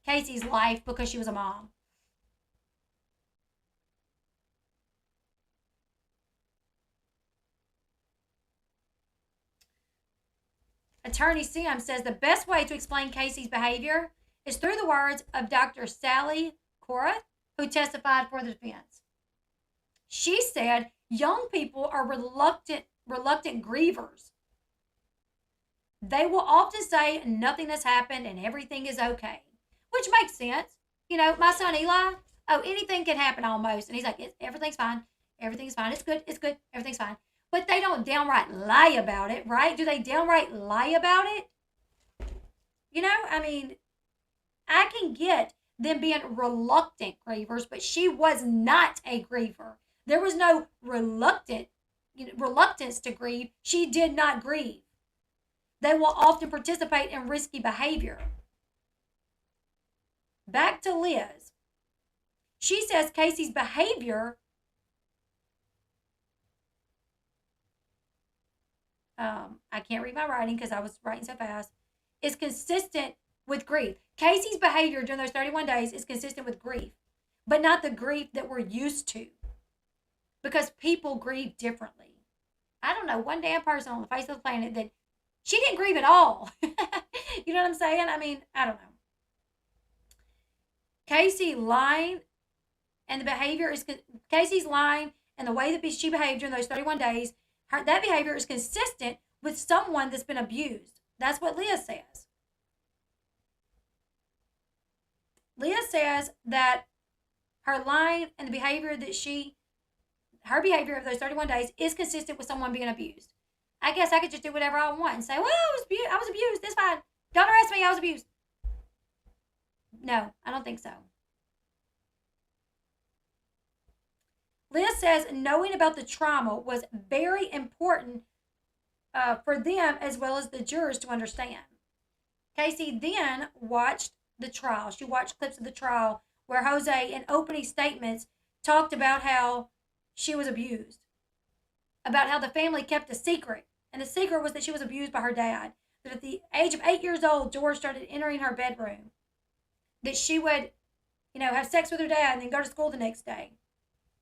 S1: Casey's life because she was a mom. Attorney Sim says the best way to explain Casey's behavior is through the words of Dr. Sally Korath, who testified for the defense. She said young people are reluctant grievers. They will often say nothing has happened and everything is okay, which makes sense. My son Eli, anything can happen almost. And he's like, everything's fine. Everything's fine. It's good. Everything's fine. But they don't downright lie about it, right? Do they downright lie about it? I can get them being reluctant grievers, but she was not a griever. There was no reluctance to grieve. She did not grieve. They will often participate in risky behavior. Back to Liz. She says Casey's behavior I can't read my writing because I was writing so fast, is consistent with grief. Casey's behavior during those 31 days is consistent with grief, but not the grief that we're used to, because people grieve differently. I don't know one damn person on the face of the planet that she didn't grieve at all. You know what I'm saying? I don't know. Casey's lying and the way that she behaved during those 31 days, that behavior is consistent with someone that's been abused. That's what Leah says. Leah says that her lying and the behavior her behavior of those 31 days is consistent with someone being abused. I guess I could just do whatever I want and say, well, I was abused. That's fine. Don't arrest me. I was abused. No, I don't think so. Liz says knowing about the trauma was very important for them as well as the jurors to understand. Casey then watched the trial. She watched clips of the trial where Jose, in opening statements, talked about how she was abused, about how the family kept a secret. And the secret was that she was abused by her dad. That at the age of 8 years old, George started entering her bedroom. That she would, have sex with her dad and then go to school the next day.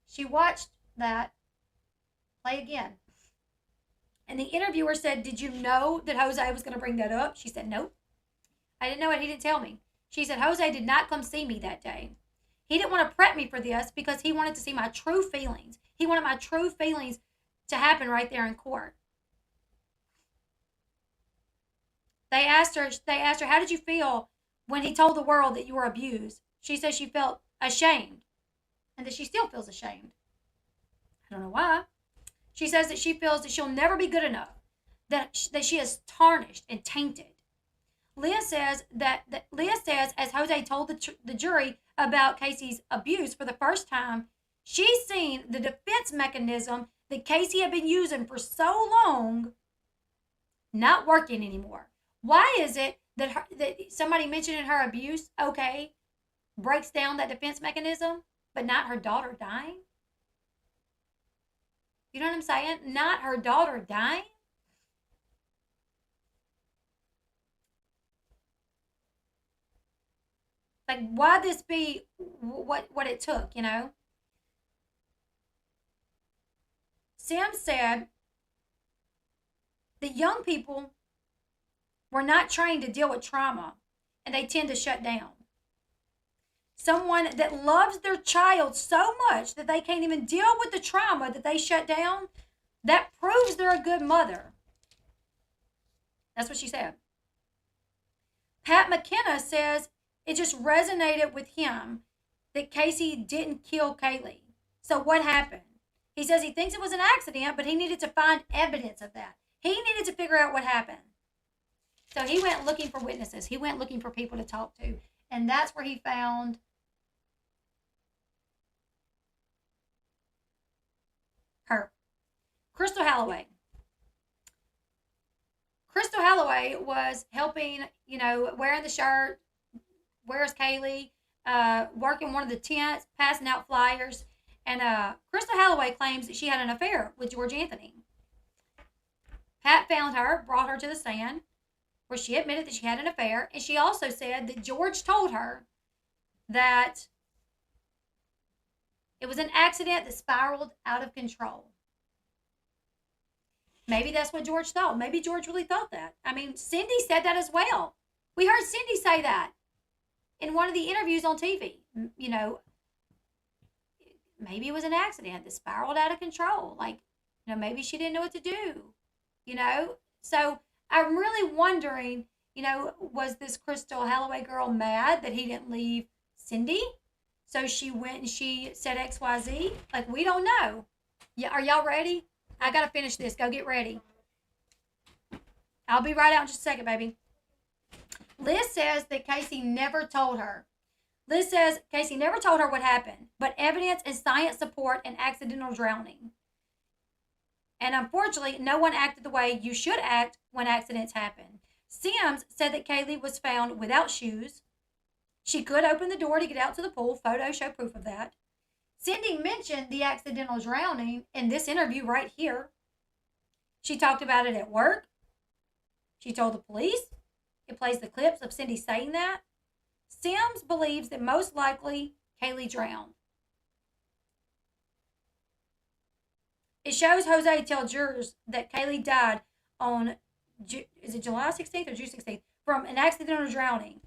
S1: She watched that play again. And the interviewer said, "Did you know that Jose was going to bring that up?" She said, "Nope. I didn't know it. He didn't tell me." She said, "Jose did not come see me that day. He didn't want to prep me for this because he wanted to see my true feelings. He wanted my true feelings to happen right there in court." They asked her, "How did you feel when he told the world that you were abused?" She said she felt ashamed and that she still feels ashamed. I don't know why. She says that she feels that she'll never be good enough, that she is tarnished and tainted. Leah says as Jose told the jury about Casey's abuse for the first time, she's seen the defense mechanism that Casey had been using for so long not working anymore. Why is it that somebody mentioning her abuse, okay, breaks down that defense mechanism, but not her daughter dying? You know what I'm saying? Not her daughter dying. Like, why this be what it took, Sam said that young people were not trained to deal with trauma, and they tend to shut down. Someone that loves their child so much that they can't even deal with the trauma that they shut down, that proves they're a good mother. That's what she said. Pat McKenna says it just resonated with him that Casey didn't kill Kaylee. So what happened? He says he thinks it was an accident, but he needed to find evidence of that. He needed to figure out what happened. So he went looking for witnesses. He went looking for people to talk to. And that's where he found her. Crystal Holloway. Crystal Holloway was helping, wearing the shirt, where's Kaylee, working one of the tents, passing out flyers. And Crystal Holloway claims that she had an affair with George Anthony. Pat found her, brought her to the stand, where she admitted that she had an affair. And she also said that George told her that it was an accident that spiraled out of control. Maybe that's what George thought. Maybe George really thought that. I mean, Cindy said that as well. We heard Cindy say that in one of the interviews on TV. Maybe it was an accident that spiraled out of control. Like, maybe she didn't know what to do. So I'm really wondering, was this Crystal Holloway girl mad that he didn't leave Cindy? So she went and she said XYZ? Like, we don't know. Yeah, are y'all ready? I got to finish this. Go get ready. I'll be right out in just a second, baby. Liz says that Casey never told her. Liz says Casey never told her what happened, but evidence and science support an accidental drowning. And unfortunately, no one acted the way you should act when accidents happen. Sims said that Kaylee was found without shoes. She could open the door to get out to the pool. Photos show proof of that. Cindy mentioned the accidental drowning in this interview right here. She talked about it at work. She told the police. It plays the clips of Cindy saying that. Sims believes that most likely Kaylee drowned. It shows Jose tell jurors that Kaylee died on, is it July 16th or June 16th, from an accidental drowning.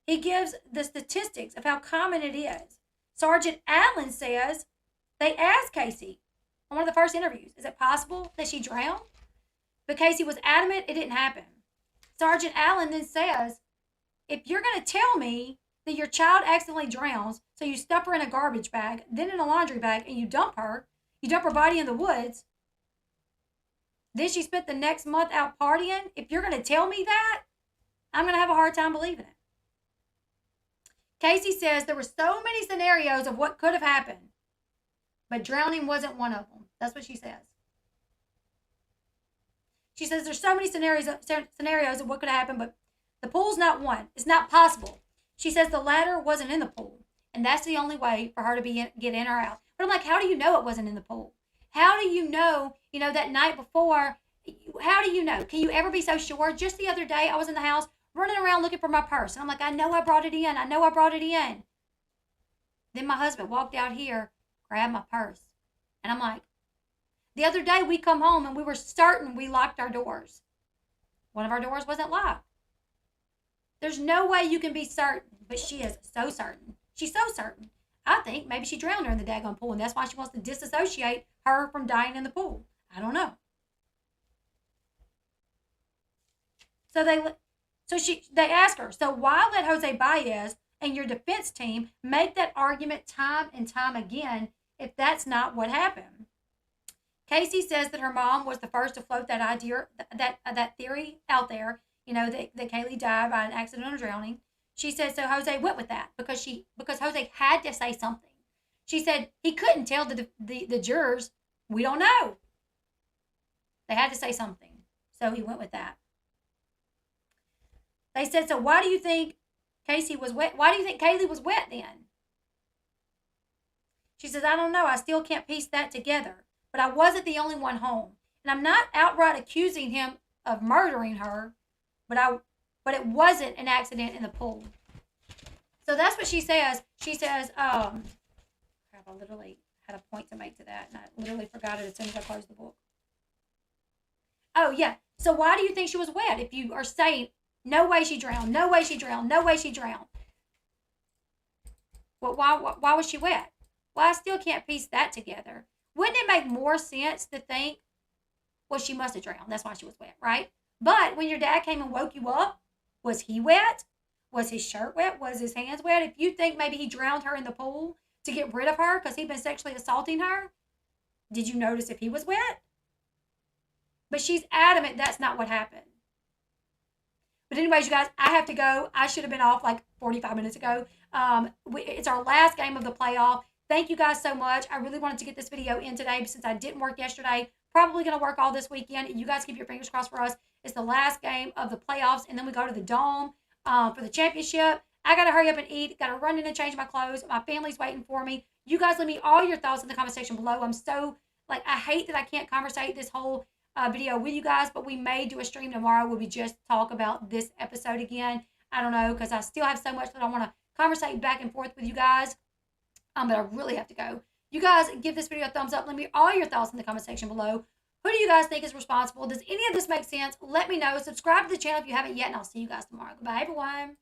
S1: He gives the statistics of how common it is. Sergeant Allen says they asked Casey on one of the first interviews, is it possible that she drowned? But Casey was adamant it didn't happen. Sergeant Allen then says, if you're going to tell me that your child accidentally drowns, so you stuff her in a garbage bag, then in a laundry bag, and you dump her body in the woods, then she spent the next month out partying, if you're going to tell me that, I'm going to have a hard time believing it. Casey says there were so many scenarios of what could have happened. But drowning wasn't one of them. That's what she says. She says there's so many scenarios of what could happen, but the pool's not one. It's not possible. She says the ladder wasn't in the pool, and that's the only way for her to get in or out. But I'm like, how do you know it wasn't in the pool? How do you know, that night before, how do you know? Can you ever be so sure? Just the other day, I was in the house running around looking for my purse, and I'm like, I know I brought it in. I know I brought it in. Then my husband walked out here, grabbed my purse, and I'm like, the other day we come home and we were certain we locked our doors. One of our doors wasn't locked. There's no way you can be certain, but she is so certain. She's so certain. I think maybe she drowned her in the daggone pool, and that's why she wants to disassociate her from dying in the pool. I don't know. So they ask her, so why let Jose Baez and your defense team make that argument time and time again if that's not what happened? Casey says that her mom was the first to float that idea, that theory out there, that Kaylee died by an accidental drowning. She said so Jose went with that because Jose had to say something. She said he couldn't tell the jurors, we don't know. They had to say something. So he went with that. They said, so why do you think Casey was wet? Why do you think Kaylee was wet then? She says, I don't know. I still can't piece that together. But I wasn't the only one home. And I'm not outright accusing him of murdering her, but it wasn't an accident in the pool. So that's what she says. She says, crap, I literally had a point to make to that, and I literally forgot it as soon as I closed the book. Oh, yeah. So why do you think she was wet if you are saying, no way she drowned, no way she drowned, no way she drowned? Well, why was she wet? Well, I still can't piece that together. Wouldn't it make more sense to think, well, she must have drowned. That's why she was wet, right? But when your dad came and woke you up, was he wet? Was his shirt wet? Was his hands wet? If you think maybe he drowned her in the pool to get rid of her because he'd been sexually assaulting her, did you notice if he was wet? But she's adamant that's not what happened. But anyways, you guys, I have to go. I should have been off like 45 minutes ago. It's our last game of the playoff. Thank you guys so much. I really wanted to get this video in today since I didn't work yesterday. Probably going to work all this weekend. You guys keep your fingers crossed for us. It's the last game of the playoffs, and then we go to the Dome for the championship. I got to hurry up and eat. Got to run in and change my clothes. My family's waiting for me. You guys leave me all your thoughts in the comment section below. I'm so, I hate that I can't conversate this whole video with you guys, but we may do a stream tomorrow where we just talk about this episode again. I don't know, because I still have so much that I want to conversate back and forth with you guys. But I really have to go. You guys give this video a thumbs up. Let me all your thoughts in the comment section below. Who do you guys think is responsible? Does any of this make sense? Let me know. Subscribe to the channel if you haven't yet, and I'll see you guys tomorrow. Goodbye, everyone.